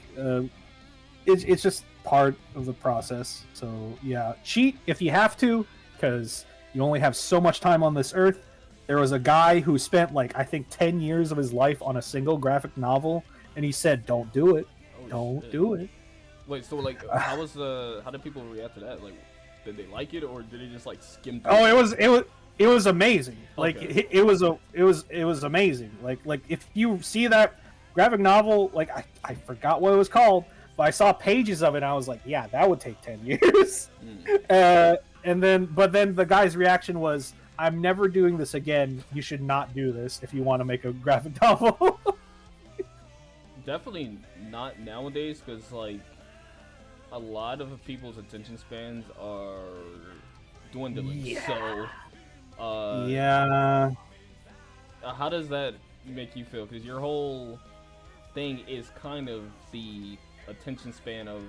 it's just part of the process. So yeah, cheat if you have to, because you only have so much time on this earth. There was a guy who spent like I think 10 years of his life on a single graphic novel, and he said, "Don't do it, don't do it." Wait, so like, how did people react to that? Like, did they like it, or did they just like skim through? Oh, it was amazing. Like Okay. it was amazing. Like if you see that graphic novel, like I forgot what it was called, but I saw pages of it, and I was like, yeah, that would take 10 years. And then the guy's reaction was, "I'm never doing this again. You should not do this if you want to make a graphic novel." Definitely not nowadays, because like a lot of people's attention spans are dwindling. Yeah. So, Yeah. how does that make you feel? Because your whole thing is kind of the attention span of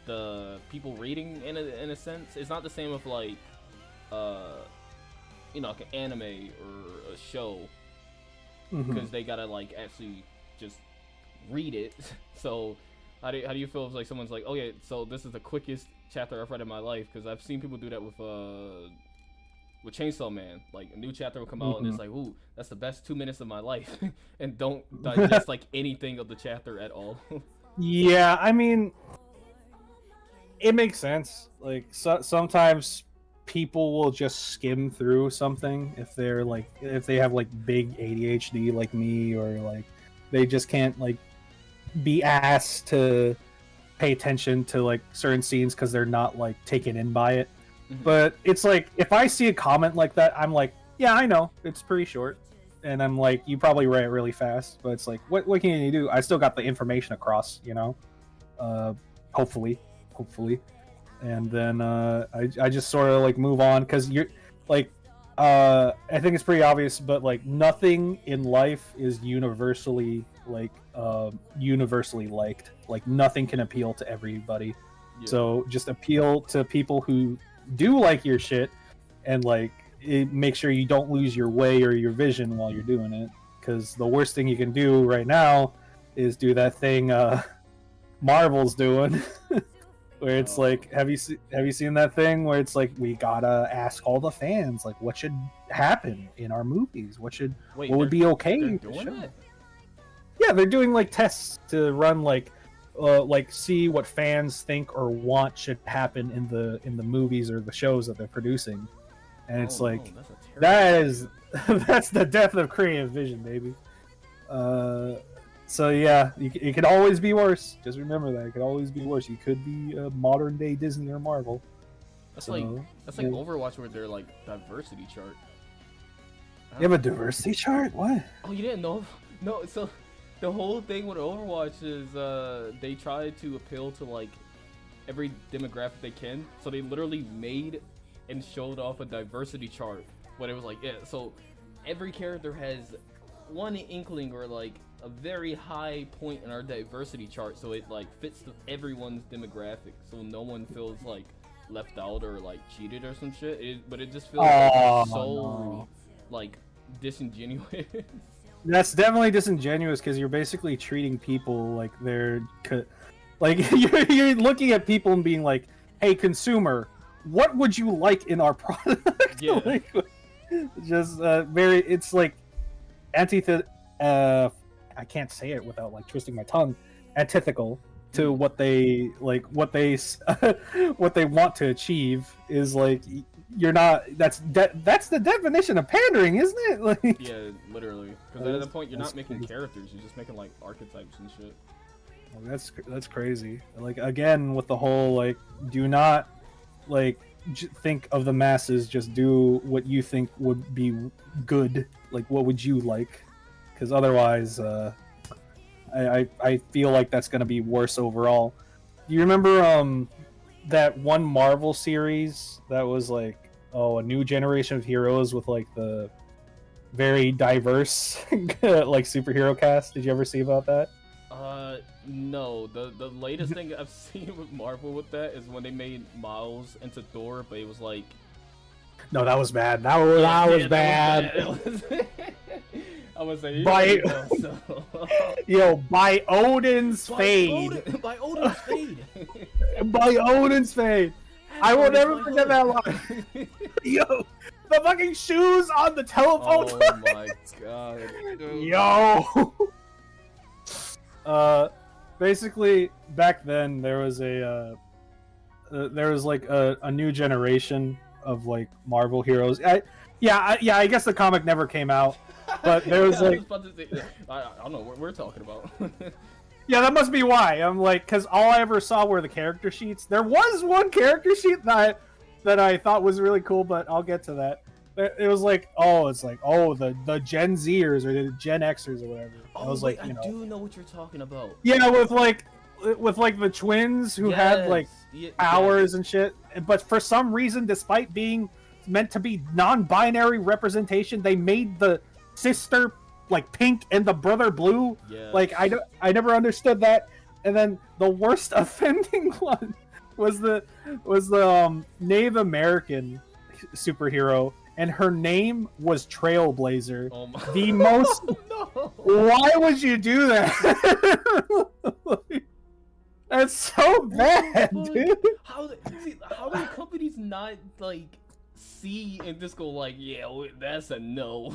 the people reading in a sense. It's not the same with like like an anime or a show, because they gotta like actually just read it. So how do you feel if like someone's like, okay, so this is the quickest chapter I've read in my life? Because I've seen people do that with Chainsaw Man. Like, a new chapter will come out and it's like, ooh, that's the best 2 minutes of my life, and don't digest like anything of the chapter at all. Yeah, I mean, it makes sense. Like, sometimes people will just skim through something if they have like big ADHD like me, or like they just can't like be asked to pay attention to like certain scenes because they're not like taken in by it. But it's like, if I see a comment like that, I'm like, yeah, I know, it's pretty short, and I'm like, you probably read it really fast, but it's like, what can you do? I still got the information across, you know. Hopefully, and then I just sort of like move on, because you're like, I think it's pretty obvious, but like nothing in life is universally liked. Like, nothing can appeal to everybody. Yeah. So just appeal to people who do like your shit, and like make sure you don't lose your way or your vision while you're doing it, because the worst thing you can do right now is do that thing Marvel's doing. Where it's like, have you seen that thing where it's like, we gotta ask all the fans like what should happen in our movies, what would be okay? They're doing that? Yeah, they're doing like tests to run like see what fans think or want should happen in the movies or the shows that they're producing, and it's that's the death of creative vision, baby. So yeah, it could always be worse. Just remember that it could always be worse. You could be a modern day Disney or Marvel. That's like Overwatch, where they're like diversity chart. You have a diversity chart? What? Oh, you didn't know? No, so the whole thing with Overwatch is they try to appeal to like every demographic they can. So they literally made and showed off a diversity chart. But it was like, yeah, so every character has one inkling or like a very high point in our diversity chart, so it like fits everyone's demographic, so no one feels like left out or like cheated or some shit. But it just feels like disingenuous. That's definitely disingenuous, because you're basically treating people like they're like you're looking at people and being like, hey, consumer, what would you like in our product? Yeah. Like, just it's like I can't say it without like twisting my tongue. Antithetical to what they what they want to achieve is like, you're not. That's the definition of pandering, isn't it? Like, yeah, literally. Because at that point, you're not making characters; you're just making like archetypes and shit. That's crazy. Like again with the whole like, do not like think of the masses. Just do what you think would be good. Like what would you like? Because otherwise, I feel like that's gonna be worse overall. Do you remember that one Marvel series that was like, oh, a new generation of heroes with like the very diverse like superhero cast? Did you ever see about that? No. The latest thing I've seen with Marvel with that is when they made Miles into Thor, but it was like, No, that was bad. That was bad. That was bad. I was saying, By- so. Yo, by Odin's fade. By Odin's fade. By Odin's fade. I will never forget that line. Yo, the fucking shoes on the telephone. Oh my god. Dude. Yo. Basically, back then there was like a new generation of like Marvel heroes. I guess the comic never came out, but there was like, I don't know what we're talking about. yeah, that must be why. I'm like, because all I ever saw were the character sheets. There was one character sheet that I thought was really cool, but I'll get to that. It was like, the Gen Zers or the Gen Xers or whatever. Oh, I was wait, like, you know, I do know what you're talking about. yeah, with like the twins who had like powers and shit. But for some reason, despite being meant to be non-binary representation, they made the sister like pink and the brother blue. Yes. Like I never understood that. And then the worst offending one was the Native American superhero, and her name was Trailblazer. Oh my. The most. No. Why would you do that? That's so bad, dude. How do companies not like see and just go like, yeah, that's a no?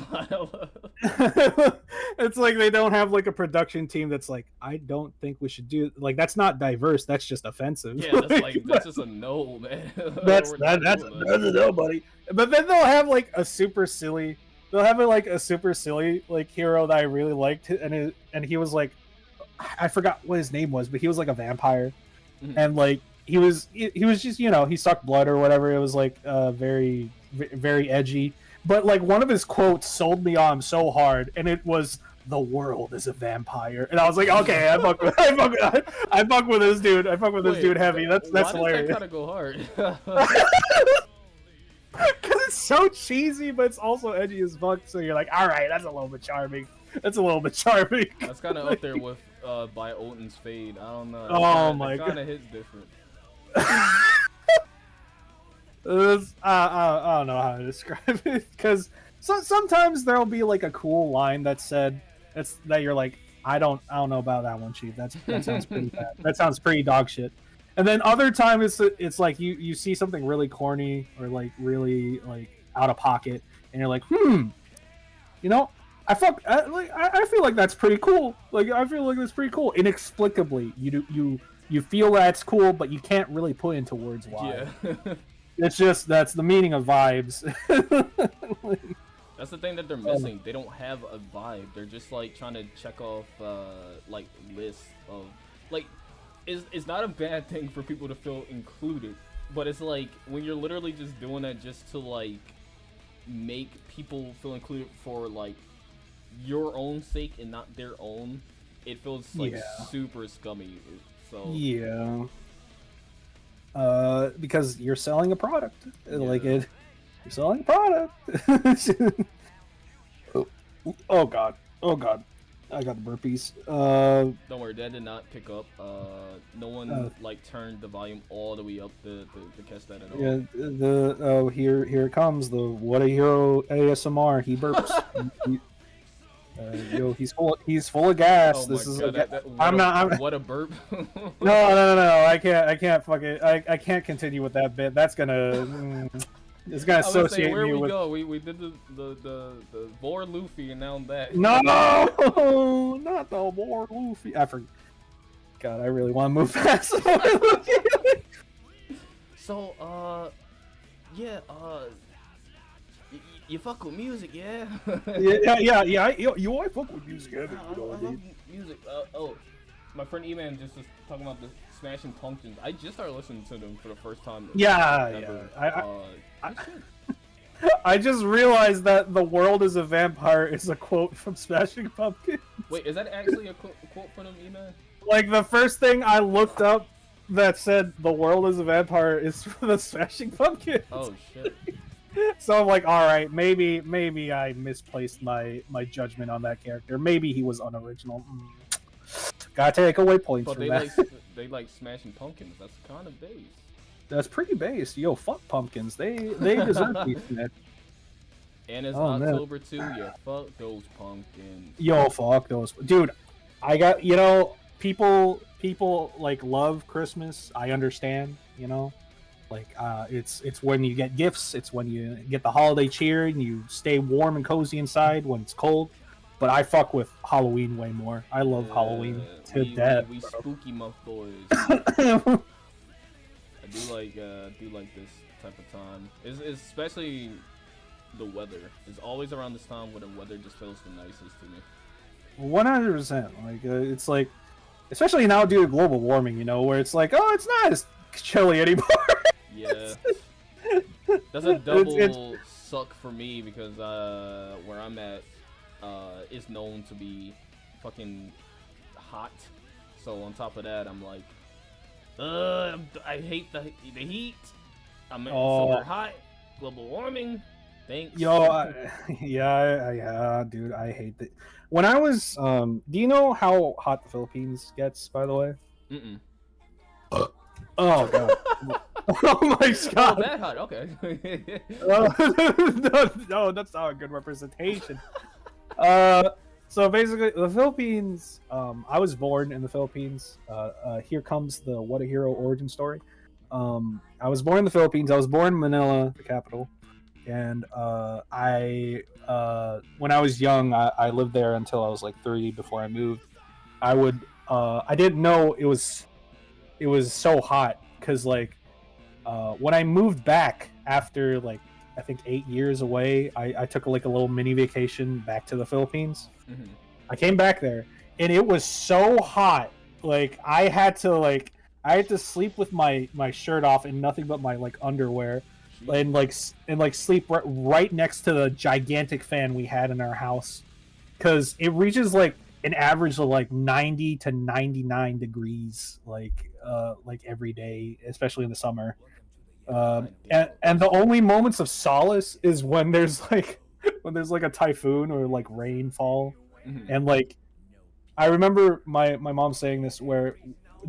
It's like they don't have like a production team that's like, I don't think we should do like, that's not diverse. That's just offensive. Yeah, that's just a no, man. that's We're not that's doing that. no, buddy. But then they'll have like a super silly. They'll have like a super silly like hero that I really liked, and he was like, I forgot what his name was, but he was like a vampire, and like he was just, you know, he sucked blood or whatever. It was like very very edgy, but like one of his quotes sold me on so hard, and it was, "The world is a vampire," and I was like, okay, I fuck with this dude. I fuck with this dude heavy. That's hilarious. That kind of go hard. Because it's so cheesy, but it's also edgy as fuck. So you're like, all right, that's a little bit charming. That's That's kind of up there with by Odin's fade. I don't know. Oh my god, kind of hits different. I don't know how to describe it, because sometimes there'll be like a cool line that said that you're like, I don't know about that one, Chief. That sounds pretty bad. That sounds pretty dog shit. And then other times it's like you see something really corny or like really like out of pocket, and you're like, you know, I feel like that's pretty cool. Like I feel like that's pretty cool. Inexplicably, you feel that's cool, but you can't really put into words why. Yeah. It's just, that's the meaning of vibes. That's the thing that they're missing. They don't have a vibe. They're just like trying to check off like lists of like. It's not a bad thing for people to feel included, but it's like when you're literally just doing that just to like make people feel included for like your own sake and not their own, it feels like super scummy. So yeah, because you're selling a product, like you're selling a product. Oh god, I got the burpees. don't worry, that did not pick up. No one like turned the volume all the way up to catch that at all. Yeah, here it comes, the What a Hero ASMR. He burps. Yo, he's full of gas. Oh This is God, what a burp. No. I can't fucking I can't continue with that bit. That's gonna it's gonna associate where me we with. go. We did the Vor Luffy, and now I'm back. No, not the War Luffy. I forgot. God, I really want to move fast. So, yeah, you fuck with music, yeah? yeah. I fuck with music. I love music. my friend E-Man just was talking about the Smashing Pumpkins. I just started listening to them for the first time. Yeah, ever. yeah. Good shit. I just realized that "the world is a vampire" is a quote from Smashing Pumpkins. Wait, is that actually a quote from them, E-Man? Like the first thing I looked up that said "the world is a vampire" is from the Smashing Pumpkins. Oh shit. So I'm like, all right, maybe I misplaced my judgment on that character. Maybe he was unoriginal. Gotta take away points But from they that. they like Smashing Pumpkins. That's kind of base. That's pretty base. Yo, fuck pumpkins. They deserve to be smashed. And it's Oh, man. October too. Yeah, fuck those pumpkins. Yo, fuck those, dude. I got people like love Christmas. I understand, like it's when you get gifts. It's when you get the holiday cheer and you stay warm and cozy inside when it's cold. But I fuck with Halloween way more. I love Halloween to death. We spooky month boys. I do like this type of time. It's especially the weather. It's always around this time where the weather just feels the nicest to me. 100%. Like it's like, especially now due to global warming, where it's like, oh, it's not as chilly anymore. Yeah, that's a double suck for me because where I'm at is known to be fucking hot. So on top of that, I'm like, I hate the heat. I'm super hot. Global warming. Thanks. Yo, yeah, dude, I hate that. When I was, do you know how hot the Philippines gets, by the way? Mm-mm. Oh god. Oh my god. Oh, that hot. Okay. No, that's not a good representation. So basically, the Philippines. I was born in the Philippines. Here comes the What a Hero origin story. I was born in the Philippines. I was born in Manila, the capital, and when I was young, I lived there until I was like 3 before I moved. I didn't know it was so hot because like when I moved back after like I think 8 years away, I took like a little mini vacation back to the Philippines. Mm-hmm. I came back there and it was so hot. Like I had to sleep with my shirt off and nothing but my like underwear, and sleep right next to the gigantic fan we had in our house, because it reaches like an average of like 90 to 99 degrees like every day, especially in the summer. And the only moments of solace is when there's like a typhoon or like rainfall. Mm-hmm. And like I remember my mom saying this, where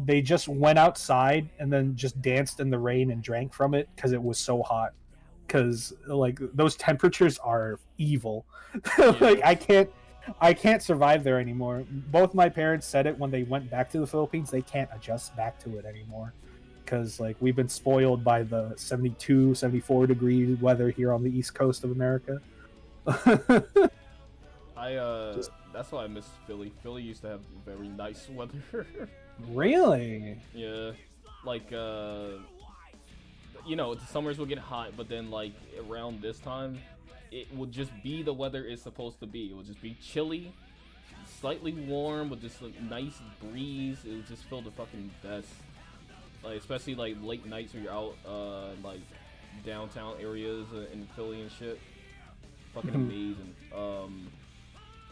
they just went outside and then just danced in the rain and drank from it because it was so hot, because like those temperatures are evil. Like I can't survive there anymore. Both my parents said it when they went back to the Philippines. They can't adjust back to it anymore because like we've been spoiled by the 72, 74 degree weather here on the east coast of America. That's why I miss Philly. Philly used to have very nice weather. Really? Yeah, like the summers will get hot, but then like around this time, it will just be the weather it's supposed to be. It will just be chilly, slightly warm with just a nice breeze. It will just feel the fucking best. Like especially like late nights where you're out like downtown areas in Philly and shit. Fucking amazing.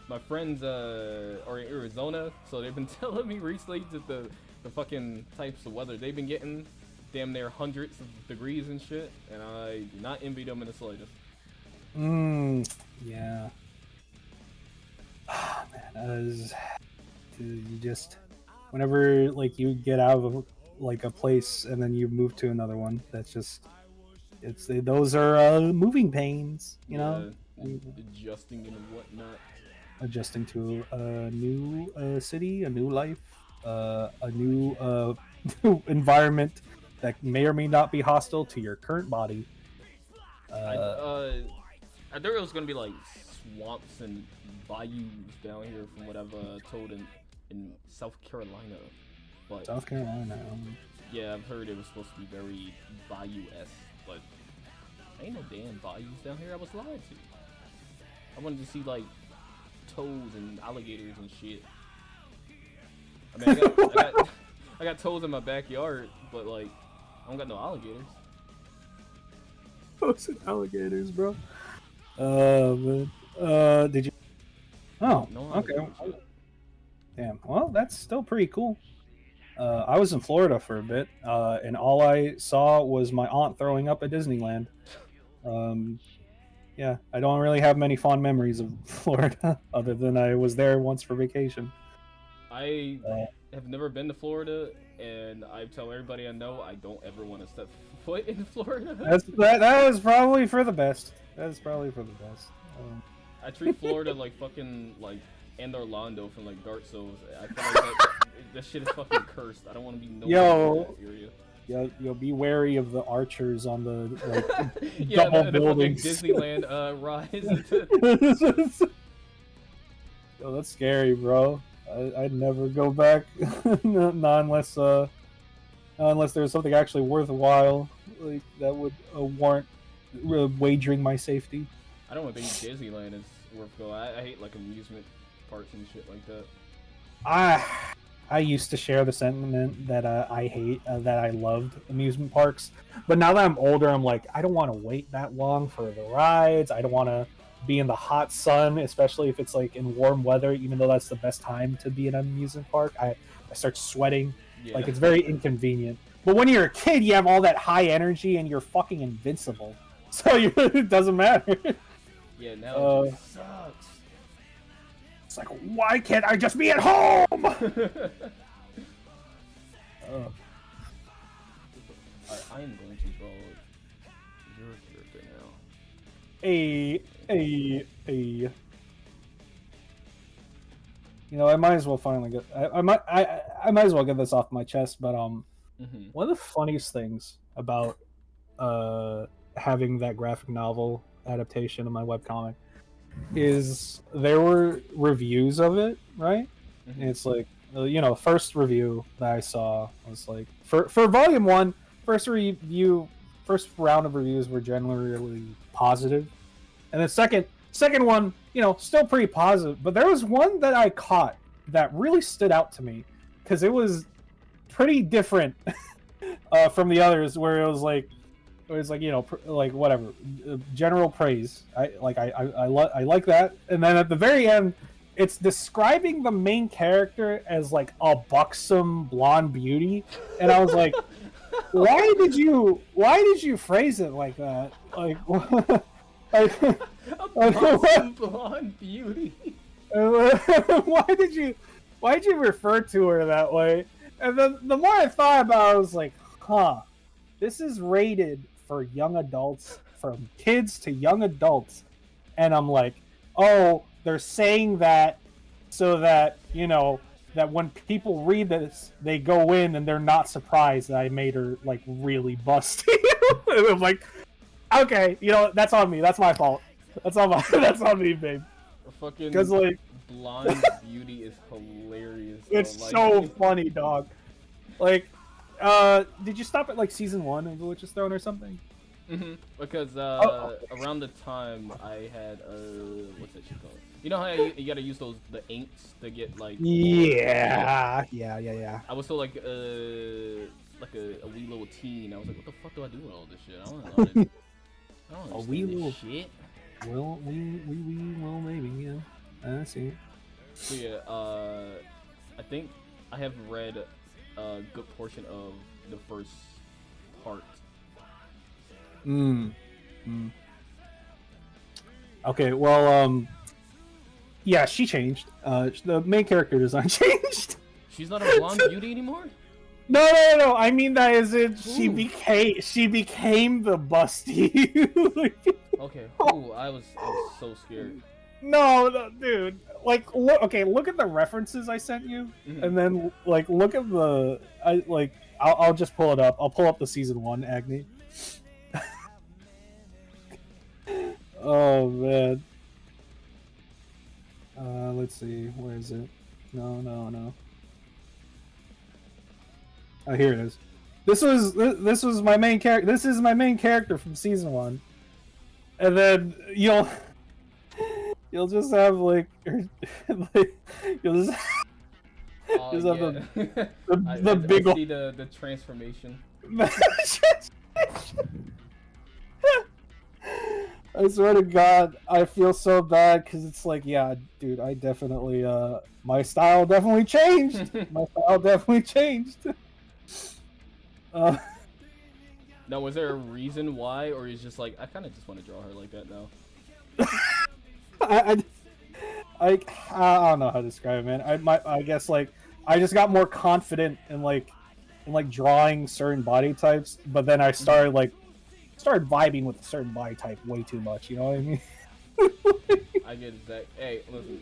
My friends are in Arizona, so they've been telling me recently that the fucking types of weather they've been getting, damn near hundreds of degrees and shit, and I do not envy them in the slightest. Yeah. Oh, man, dude, you just whenever like you get out of like a place and then you move to another one, that's just those are moving pains, you know. Adjusting and whatnot. Adjusting to a new city, a new life, a new environment that may or may not be hostile to your current body. I thought it was gonna be like swamps and bayous down here, from what I've told in South Carolina. But South Carolina. Yeah, I've heard it was supposed to be very bayou-esque, but ain't no damn bayous down here. I was lied to. I wanted to see like toads and alligators and shit. I mean, I got toads in my backyard, but like, I don't got no alligators. Toads and alligators, bro. Man. Did you? Oh, No okay. alligators yet. Damn. Well, that's still pretty cool. I was in Florida for a bit, and all I saw was my aunt throwing up at Disneyland. Yeah, I don't really have many fond memories of Florida, other than I was there once for vacation. I have never been to Florida, and I tell everybody I know I don't ever want to step foot in Florida. That was probably for the best. That is probably for the best. I treat Florida like fucking like and Orlando from like Dark Souls. I feel like that shit is fucking cursed. I don't want to be nowhere in that area. You'll be wary of the archers on the like, Yeah, double the buildings. fucking Disneyland rise. Yo, that's scary, bro. I'd never go back, not unless there's something actually worthwhile, like that would warrant wagering my safety. I don't think Disneyland is worth going. I hate like amusement parks and shit like that. I used to share the sentiment that I hate that I loved amusement parks, but now that I'm older, I'm like, I don't want to wait that long for the rides. I don't want to be in the hot sun, especially if it's like in warm weather, even though that's the best time to be in an amusement park. I start sweating. Yeah. Like, it's very inconvenient. But when you're a kid, you have all that high energy and you're fucking invincible. So it doesn't matter. Yeah, now it just sucks. It's like, why can't I just be at home? Alright, I am going to draw your character now. A. You know, I might as well finally get. I might as well get this off my chest. But one of the funniest things about having that graphic novel adaptation of my webcomic is there were reviews of it, right? And it's like, you know, first review that I saw was like for volume 1, first round of reviews were generally positive, and the second one, you know, still pretty positive. But there was one that I caught that really stood out to me because it was pretty different from the others, where it was like, you know, like whatever, general praise. I like that, and then at the very end, it's describing the main character as like a buxom blonde beauty, and I was like, why did you phrase it like that? Like, A buxom blonde beauty. why did you refer to her that way? And then the more I thought about it, I was like, huh, this is rated for young adults, from kids to young adults. And I'm like, oh, they're saying that so that, you know, that when people read this, they go in and they're not surprised that I made her like really busty. I'm like, okay, you know, that's on me. That's my fault. That's on me, babe. Fucking Because like, blonde beauty is hilarious. it's though. so funny, dog. Like, did you stop at like season 1 of The Witch's Throne or something? Because around the time I had what's that shit called? You know how you gotta use the inks to get like Yeah. I was still like a wee little teen. I was like, what the fuck do I do with all this shit? I don't know. I don't understand wee this little- shit. Well, well, maybe, yeah. I see. So yeah, I think I have read a good portion of the first part. Okay, well, yeah, she changed. The main character design changed. She's not a blonde beauty anymore? No. I mean that as in she Ooh. became the busty. Okay. Ooh, I was so scared. No, dude. Like, look at the references I sent you, and then like look at the. I'll just pull it up. I'll pull up the season 1 Agni. Oh man. Let's see. Where is it? No. Oh, here it is. This was my main character. This is my main character from season 1, and then you'll just have like, you'll just. Just have yeah. the big I see the transformation. I swear to God, I feel so bad because it's like, yeah, dude, I definitely, my style definitely changed. My style definitely changed. Uh, Now, was there a reason why, or is just like I kind of just want to draw her like that now? I, I don't know how to describe it, man. I guess like I just got more confident in like drawing certain body types, but then I started vibing with a certain body type way too much. You know what I mean? I get it, Zach. Hey, listen,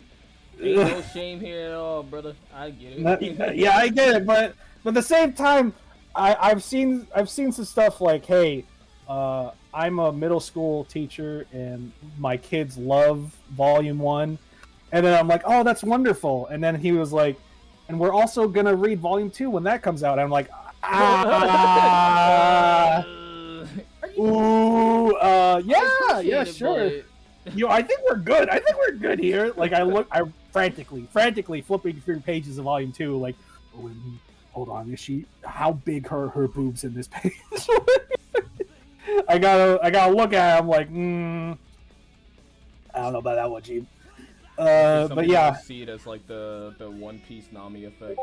ain't no shame here at all, brother. I get it. Yeah, I get it, but at the same time, I've seen some stuff like, hey, I'm a middle school teacher and my kids love Volume 1, and then I'm like, oh, that's wonderful, and then he was like, and we're also gonna read Volume 2 when that comes out. And I'm like, yeah, sure. I think we're good. I think we're good here. Like I frantically flipping through pages of Volume 2. Like, oh, hold on, is she? How big her boobs in this page? I gotta look at it. I'm like, I don't know about that one, G. But yeah, see it as like the One Piece Nami effect.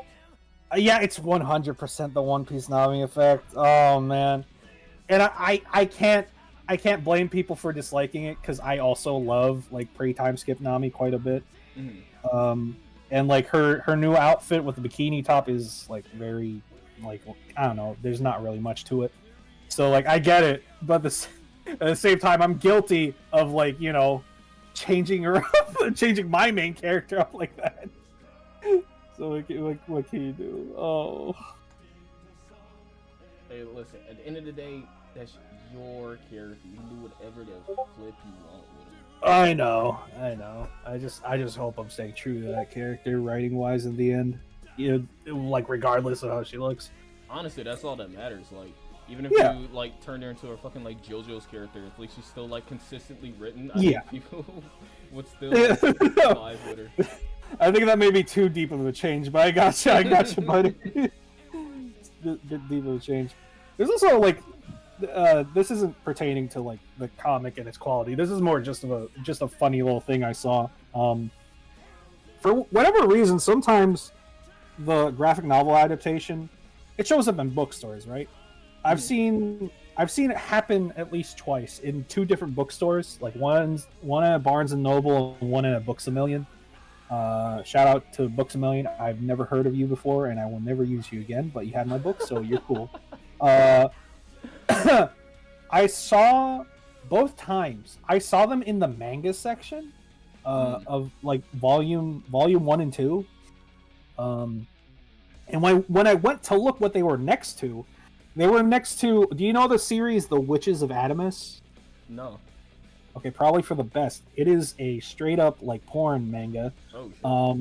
Yeah, it's 100% the One Piece Nami effect. Oh man, and I can't blame people for disliking it because I also love like pre-time skip Nami quite a bit. Mm-hmm. And like her new outfit with the bikini top is like very like, I don't know. There's not really much to it, so like I get it, but at the same time I'm guilty of like, you know, changing her up, changing my main character up like that. So like, what can you do? Oh. Hey, listen. At the end of the day, that's your character. You can do whatever the flip you want with it. I know. I just hope I'm staying true to that character, writing wise, in the end. You know, like regardless of how she looks. Honestly, that's all that matters. Like, even if Yeah. you like turned her into a fucking like JoJo's character, at least she's still like consistently written. Yeah. think people would still like, vibe with her. I think that may be too deep of a change, but I got you, buddy. Deep of a change. There's also like, this isn't pertaining to like the comic and its quality. This is more just a funny little thing I saw. For whatever reason, sometimes the graphic novel adaptation, it shows up in bookstores, right? I've seen it happen at least twice in 2 different bookstores, like one at Barnes and Noble and one at Books A Million. Shout out to Books A Million. I've never heard of you before, and I will never use you again. But you had my book, so you're cool. I saw both times. I saw them in the manga section of like volume 1 and 2. And when I went to look what they were next to, they were next to. Do you know the series The Witches of Adamus? No. Okay, probably for the best. It is a straight up like porn manga. Oh, sure.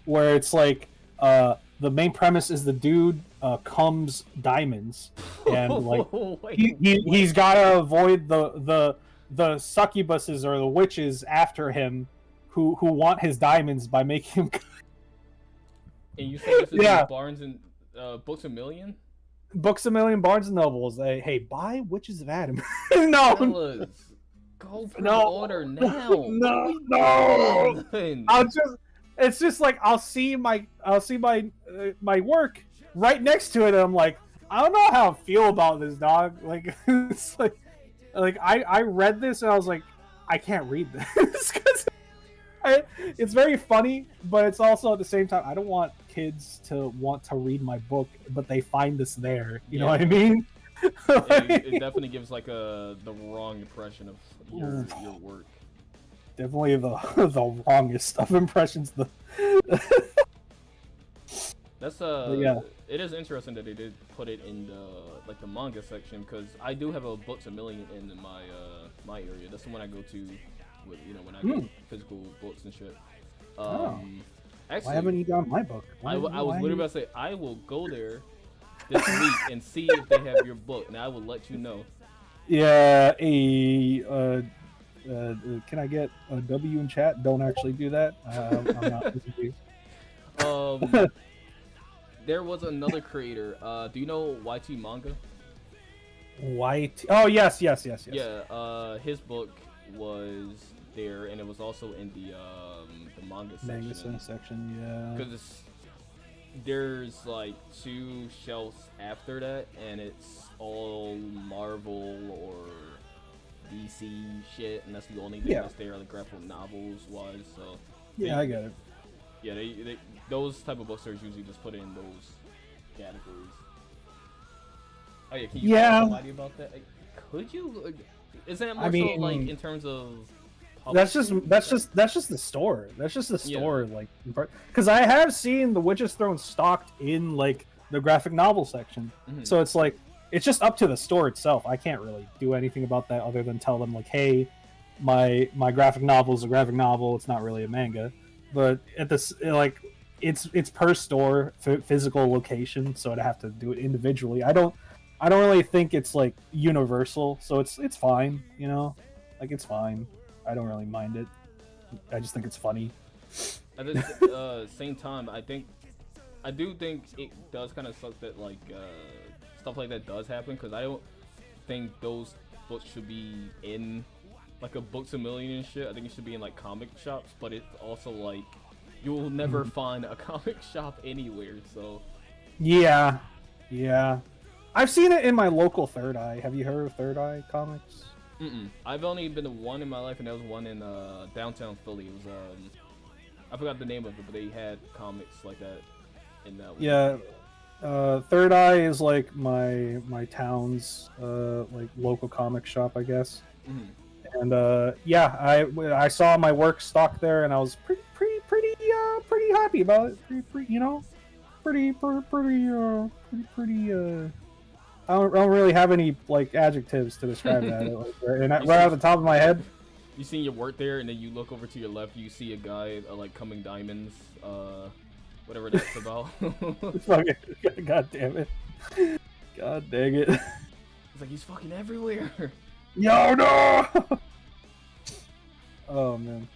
Where it's like the main premise is the dude comes diamonds, and like he's gotta avoid the succubuses or the witches after him who want his diamonds by making him. And you said this is in Barnes and Books A Million? Books A Million, Barnes and Nobles. Hey, buy Witches of Adam. No. Fellas, go for the order now. No. It's just like I'll see my work right next to it, and I'm like, I don't know how I feel about this, dog. Like it's like I read this and I was like, I can't read this because it's very funny, but it's also at the same time I don't want kids to want to read my book, but they find this there. You know what I mean? It definitely gives like the wrong impression of your work. Definitely the wrongest of impressions. That's It is interesting that they did put it in the manga section, because I do have a Books A Million in my my area. That's the one I go to with, you know, when I get physical books and shit. Actually, why haven't you got my book? I was literally about to say I will go there this week and see if they have your book, and I will let you know. Yeah, can I get a W in chat? Don't actually do that. I'm not listening to you. there was another creator. Do you know YT Manga? White. Oh yes. Yeah. His book was there, and it was also in the manga section. Yeah. Because there's like 2 shelves after that, and it's all Marvel or DC shit, and that's the only thing that's there. The graphic novels wise, so yeah, I get it. Yeah, they those type of bookstores usually just put it in those categories. Oh yeah, can you tell somebody about that? Could you? Isn't it more so like in terms of? That's just the store. That's just the store, like, because I have seen The Witch's Throne stocked in like the graphic novel section. So it's like it's just up to the store itself. I can't really do anything about that other than tell them like, hey, my graphic novel is a graphic novel. It's not really a manga. But at this, like, it's per store physical location, so I'd have to do it individually. I don't really think it's like universal, so it's fine, you know, like it's fine. I don't really mind it. I just think it's funny. At the same time, I do think it does kind of suck that like stuff like that does happen, because I don't think those books should be in like a Books A Million and shit. I think it should be in like comic shops, but it's also like you'll never find a comic shop anywhere. So yeah, I've seen it in my local Third Eye. Have you heard of Third Eye Comics? I've only been to one in my life, and that was one in downtown Philly. It was I forgot the name of it, but they had comics like that in that one. Yeah, Third Eye is like my town's like local comic shop, I guess. And yeah, I saw my work stock there, and I was pretty happy about it. Pretty you know, pretty. I don't really have any like adjectives to describe that. Like, and right off the top of my head, you seen your work there, and then you look over to your left, you see a guy like coming diamonds, whatever that's about. God damn it! God dang it! It's like he's fucking everywhere. Yo no! Oh man,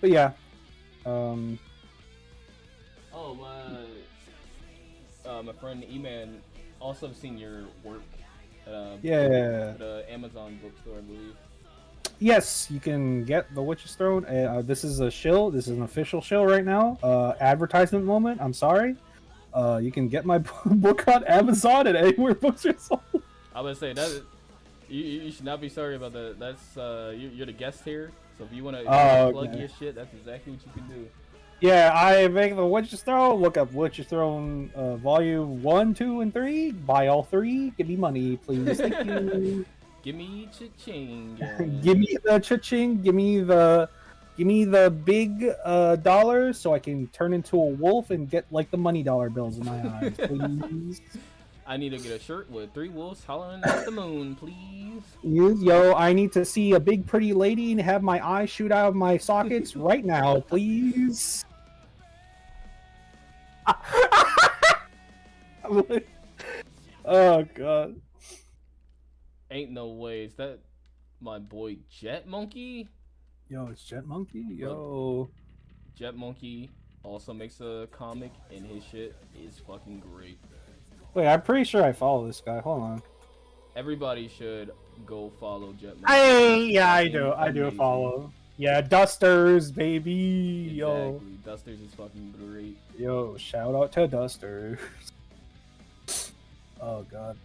but yeah. Oh my friend E-Man also seen your work at Amazon bookstore, I believe. Yes, you can get The Witch's Throne. This is a shill. This is an official shill right now. Advertisement moment. I'm sorry. You can get my book on Amazon and anywhere books are sold. I would say that you should not be sorry about that. That's you're the guest here, so if you want to plug your shit, that's exactly what you can do. Yeah, I make The Witch's Throne. Look up Witch's Throne Volume 1, 2, and 3. Buy all 3. Give me money, please. Thank you. Give me cha-ching. Give me the cha-ching. Give me the big dollars so I can turn into a wolf and get like the money dollar bills in my eyes, please. I need to get a shirt with 3 wolves hollering at the moon, please. Yo, I need to see a big pretty lady and have my eyes shoot out of my sockets right now, please. Oh god. Ain't no way. Is that my boy Jet Monkey? Yo, it's Jet Monkey. Yo. Jet Monkey also makes a comic, and his shit is fucking great. Wait, I'm pretty sure I follow this guy. Hold on. Everybody should go follow Jet Monkey. Hey, yeah, I do. I do follow. Yeah, Dusters, baby. Exactly. Yo. Dusters is fucking great. Yo, shout out to Dusters. Oh god.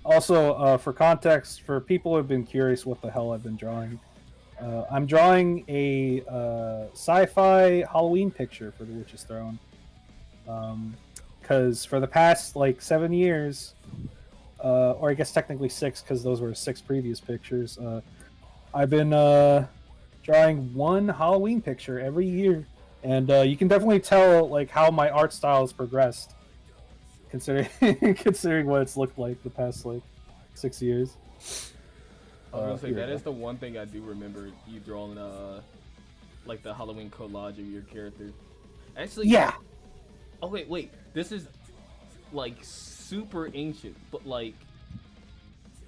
Also, for context, for people who have been curious what the hell I've been drawing, I'm drawing a sci-fi Halloween picture for The Witch's Throne. Because for the past, like, 7 years, or I guess technically 6, because those were 6 previous pictures, I've been drawing one Halloween picture every year. And you can definitely tell, like, how my art style has progressed. Considering what it's looked like the past like 6 years. I was gonna say that is the one thing I do remember you drawing like the Halloween collage of your character. Actually, yeah. Oh wait, this is like super ancient, but like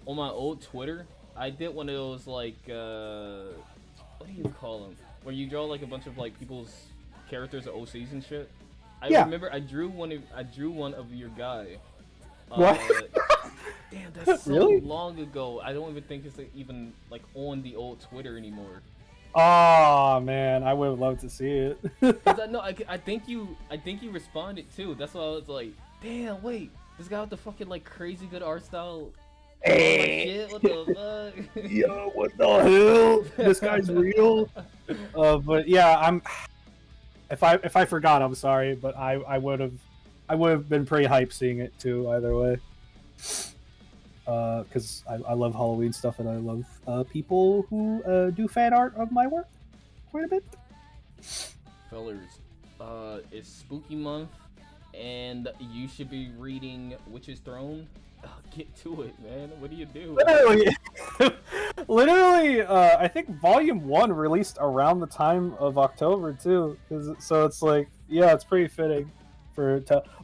on my old Twitter, I did one of those like what do you call them? Where you draw like a bunch of like people's characters or OCs and shit. I Yeah. remember I drew one of your guy. What? Damn, that's so Really? long ago. I don't even think it's like, even like on the old Twitter anymore. Oh man, I would love to see it. 'Cause I think you responded too. That's why I was like, damn, wait, this guy with the fucking like crazy good art style. Hey. Shit, what the fuck? Yo, what the hell? This guy's real. But yeah, If I forgot, I'm sorry, but I would have been pretty hyped seeing it too. Either way, because I love Halloween stuff and I love people who do fan art of my work quite a bit. Fellers, it's spooky month, and you should be reading Witch's Throne. Get to it, man. What do you do? Literally, I think Volume 1 released around the time of October too, so it's like, yeah, it's pretty fitting for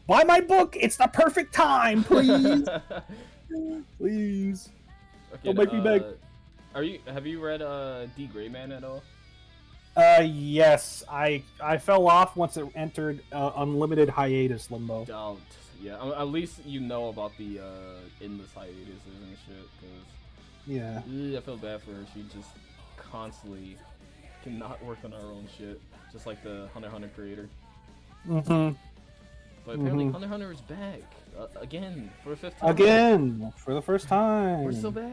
buy my book. It's the perfect time, please, please. Okay, Don't make me beg. Have you read D. Gray Man at all? Yes, I fell off once it entered unlimited hiatus limbo. Oh, yeah. At least you know about the endless hiatuses and shit. Cause Yeah. I feel bad for her. She just constantly cannot work on her own shit, just like the Hunter x Hunter creator. Mm-hmm. But apparently Hunter x Hunter is back again for the 5th time. Again, for the first time. We're so back.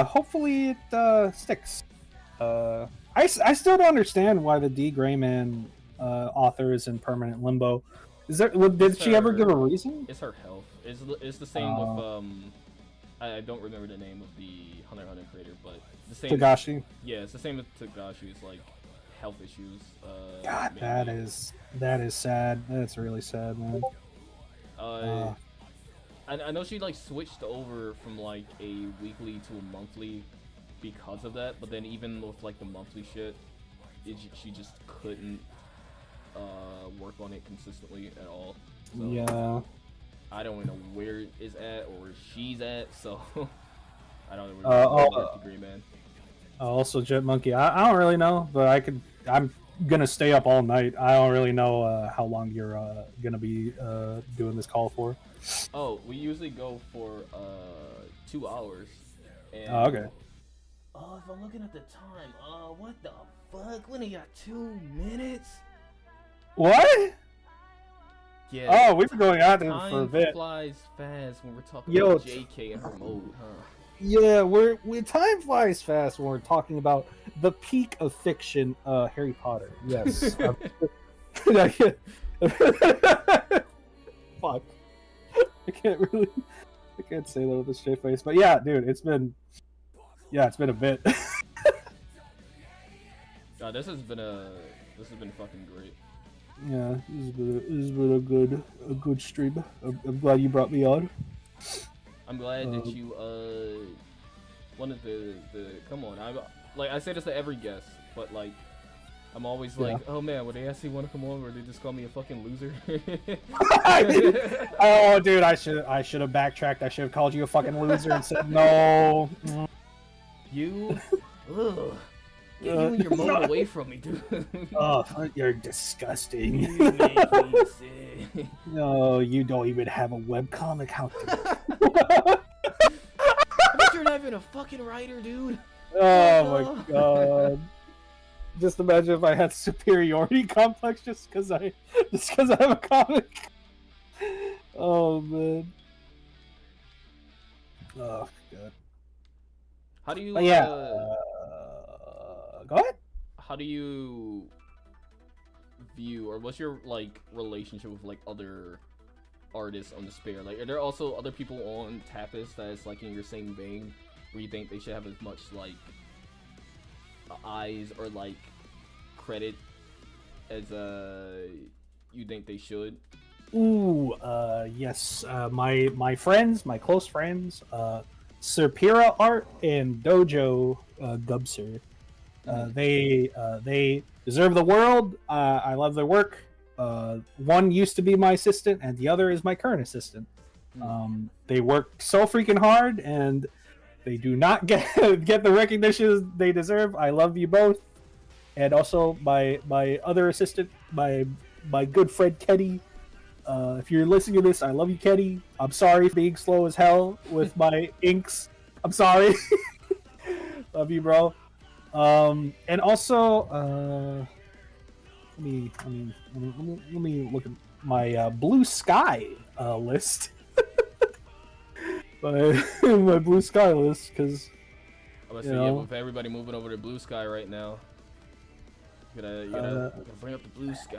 Hopefully it sticks. I still don't understand why the D. Gray Man author is in permanent limbo. Did she ever give a reason? It's her health. It's the same with I don't remember the name of the Hunter x Hunter creator, but the same. Tagashi. Yeah, it's the same with Tagashi's like health issues. God, maybe. that is sad. That's really sad, man. I know she like switched over from like a weekly to a monthly because of that, but then even with like the monthly shit, she just couldn't work on it consistently at all. So, yeah. I don't know where it's at or where she's at, so I don't really know where the Green Man. Also, Jet Monkey. I don't really know, but I'm gonna stay up all night. I don't really know how long you're gonna be doing this call for. Oh, we usually go for 2 hours. And, Oh, okay. Oh, if I'm looking at the time, what the fuck? We only got 2 minutes. What? Yeah. Oh, we've been going out there for a bit. Time flies fast when we're talking about JK and her mode, huh? Yeah, time flies fast when we're talking about the peak of fiction, Harry Potter. Yes. Fuck. I can't say that with a straight face. But yeah, dude, it's been a bit. God, this has been fucking great. Yeah, this has been a good stream. I'm glad you brought me on. I'm glad that you wanted the come on. I say this to every guest, but like I'm always like, oh man, would they actually want to come on, or they just call me a fucking loser? Oh, dude, I should have backtracked. I should have called you a fucking loser and said no. You, get you and your mode away from me, dude. Oh, you're disgusting. You make me sick. No, you don't even have a webcomic. How? I bet you're not even a fucking writer, dude. Oh my god. Just imagine if I had superiority complex just because I have a comic. Oh man. Oh god. How do you? But yeah. Go ahead. How do you view, or what's your like relationship with like other artists on the Spare? Like, are there also other people on Tapas that's like in your same vein, where you think they should have as much like eyes or like credit as you think they should? Ooh, yes. My friends, my close friends, Serpira Art and Dojo Gubser. They deserve the world. I love their work. One used to be my assistant, and the other is my current assistant. They work so freaking hard, and they do not get the recognition they deserve. I love you both, and also my other assistant, my good friend Kenny. If you're listening to this, I love you, Kenny. I'm sorry for being slow as hell with my inks. I'm sorry. Love you, bro. And also, let me look at my blue sky list. my blue sky list, because I was saying, yeah, with everybody moving over to blue sky right now, you gotta bring up the blue sky.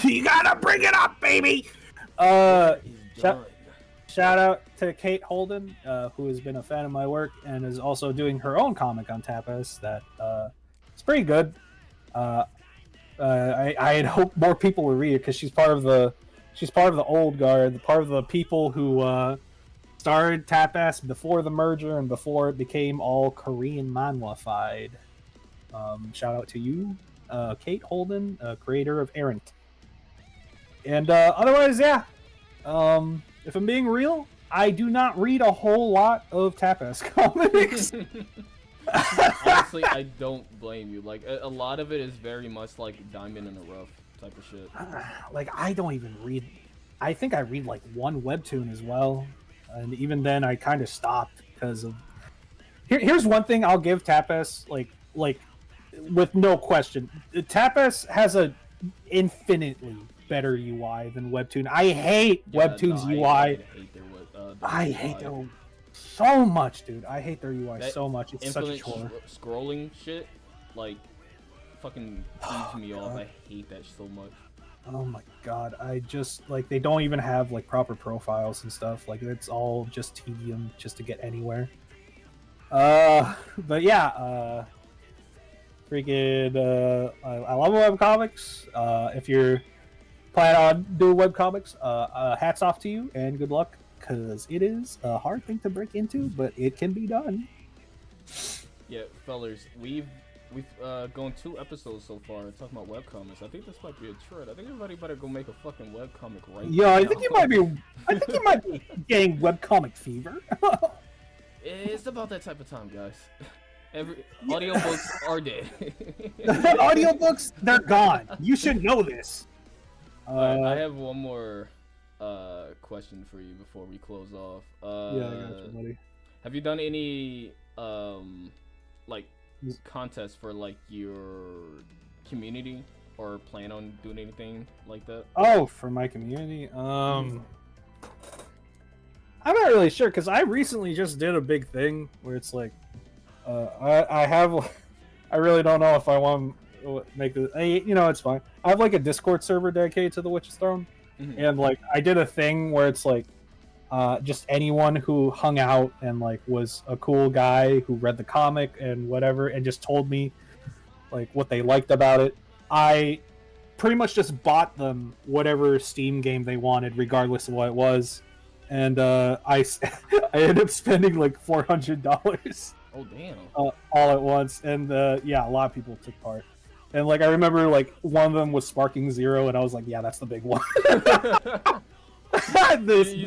You gotta bring it up, baby. Shout out to Kate Holden, who has been a fan of my work and is also doing her own comic on Tapas. That it's pretty good. I had hoped more people would read it because she's part of the old guard, part of the people who started Tapas before the merger and before it became all Korean manhwa-fied. Shout out to you, Kate Holden, creator of Errant. And otherwise, yeah. If I'm being real, I do not read a whole lot of Tapas comics. Honestly, I don't blame you. Like, a lot of it is very much like diamond in the rough type of shit. Like, I don't even read. I think I read like one webtoon as well, and even then, I kind of stopped because of. Here's one thing I'll give Tapas, like with no question. Tapas has a infinitely better UI than Webtoon. I hate Webtoon's UI. I hate their so much, dude. I hate their UI so much. It's such a chore. Scrolling shit, like, fucking peeves me off. I hate that so much. Oh my god, I just, like, they don't even have, like, proper profiles and stuff. Like, it's all just tedium just to get anywhere. But yeah, freaking, I love webcomics. If you're planning on doing webcomics, hats off to you and good luck, because it is a hard thing to break into, but it can be done. Yeah, fellers, we've gone 2 episodes so far talking about webcomics. I think this might be a trend. I think everybody better go make a fucking webcomic right now. Yeah, I think you might be getting webcomic fever. It's about that type of time, guys. Audiobooks are dead. Audiobooks, they're gone. You should know this. I have one more question for you before we close off. Yeah, I got you, buddy. Have you done any like contests for like your community, or plan on doing anything like that? Oh, for my community? I'm not really sure, because I recently just did a big thing where it's like, I really don't know if I want to make this, it's fine. I have like a Discord server dedicated to the Witch's Throne, and like I did a thing where it's like, just anyone who hung out and like was a cool guy who read the comic and whatever, and just told me like what they liked about it. I pretty much just bought them whatever Steam game they wanted, regardless of what it was. And I ended up spending like $400. Oh damn! All at once, and yeah, a lot of people took part. And like I remember, like one of them was Sparking Zero, and I was like, yeah, that's the big one. You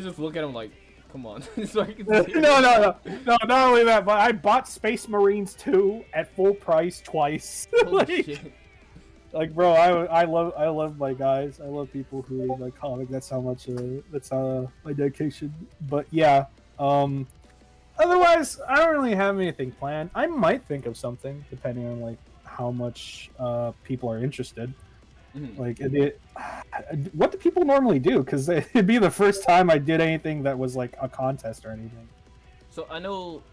just look at him like, come on. No. Not only that, but I bought Space Marines 2 at full price twice. Holy shit. Like, bro, I love my guys. I love people who read my comic. That's how much that's my dedication. But yeah, otherwise, I don't really have anything planned. I might think of something depending on like how much people are interested. Like, what do people normally do? Because it'd be the first time I did anything that was like a contest or anything. So I know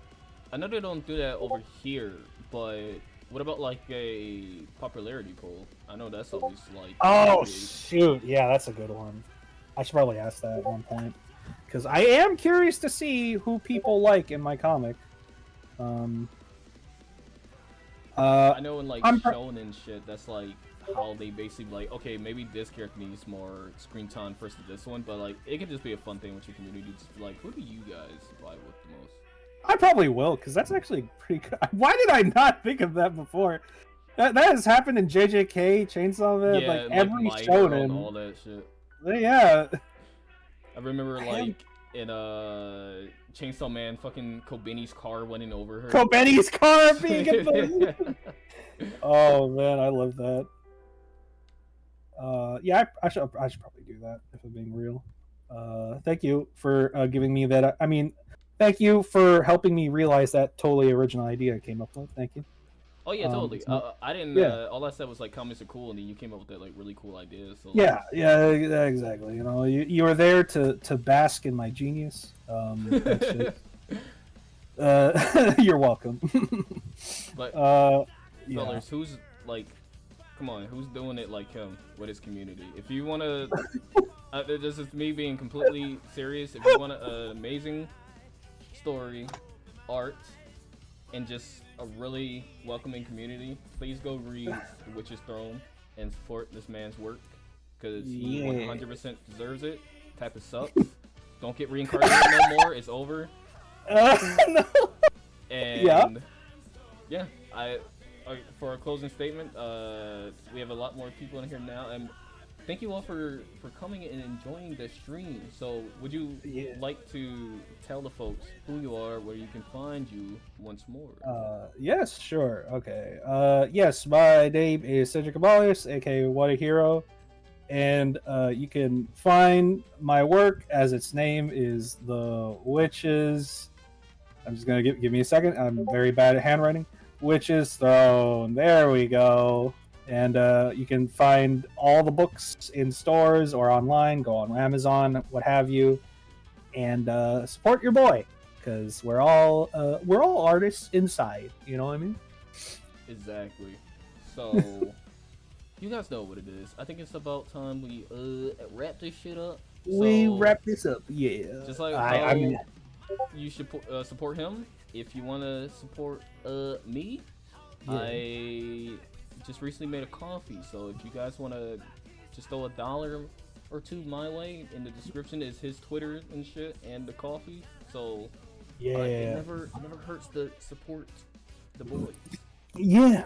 they don't do that over here, but what about like a popularity poll? I know that's always like. Oh shoot! Yeah, that's a good one. I should probably ask that at one point, because I am curious to see who people like in my comic. I know in like shonen shit, that's like how they basically like, okay, maybe this character needs more screen time versus this one, but like it could just be a fun thing with your community. Just like, who do you guys vibe with the most? I probably will, because that's actually pretty good. Why did I not think of that before? That has happened in JJK, Chainsaw Man, like every shonen. All that shit. Yeah. I remember like in Chainsaw Man, fucking Kobeni's car running over her. Kobeni's car being Oh man, I love that. Yeah, I should probably do that if I'm being real. Thank you for giving me that. I mean, thank you for helping me realize that totally original idea I came up with. Thank you. Oh yeah, totally. I didn't. Yeah. All I said was like comics are cool, and then you came up with that like really cool idea. So Yeah, exactly. You know, you were there to bask in my genius. That's just, you're welcome. But yeah. fellas, who's like, come on, who's doing it like him with his community? If you want to, this is me being completely serious. If you want an amazing story, art, and just a really welcoming community, please go read The Witch's Throne and support this man's work, because he 100% deserves it. Type of sucks. Don't get reincarnated no more. It's over. No. And yeah, for a closing statement, we have a lot more people in here now, and thank you all for coming and enjoying the stream. So would you like to tell the folks who you are, where you can find you once more? Yes, sure. Okay. Yes, my name is Cedric Cabales, aka What a Hero, and you can find my work as its name is The Witches. I'm just gonna give me a second. I'm very bad at handwriting. Witch's Throne. There we go. And you can find all the books in stores or online. Go on Amazon, what have you, and support your boy, because we're all artists inside. You know what I mean? Exactly. So you guys know what it is. I think it's about time we wrap this shit up. We So, wrap this up. Yeah. just like I mean, you should support him. If you want to support me, Yeah. I just recently made a coffee, so if you guys want to just throw $1 or $2 my way, in the description is his Twitter and shit and the coffee. So yeah. it never hurts to support the boys. Yeah.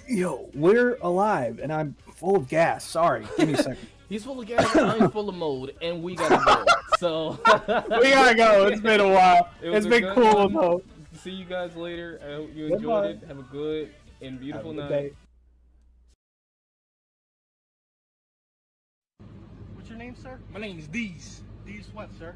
Yo, we're alive, and I'm full of gas. Sorry, give me a second. He's full of gas, I'm full of mode, and we gotta go. So We gotta go. It's been a while. It's a been good cool one. though. See you guys later. I hope you Goodbye. enjoyed it. Have a good and beautiful Have a good night. day. What's your name, sir? My name is Deez. Deez what, sir?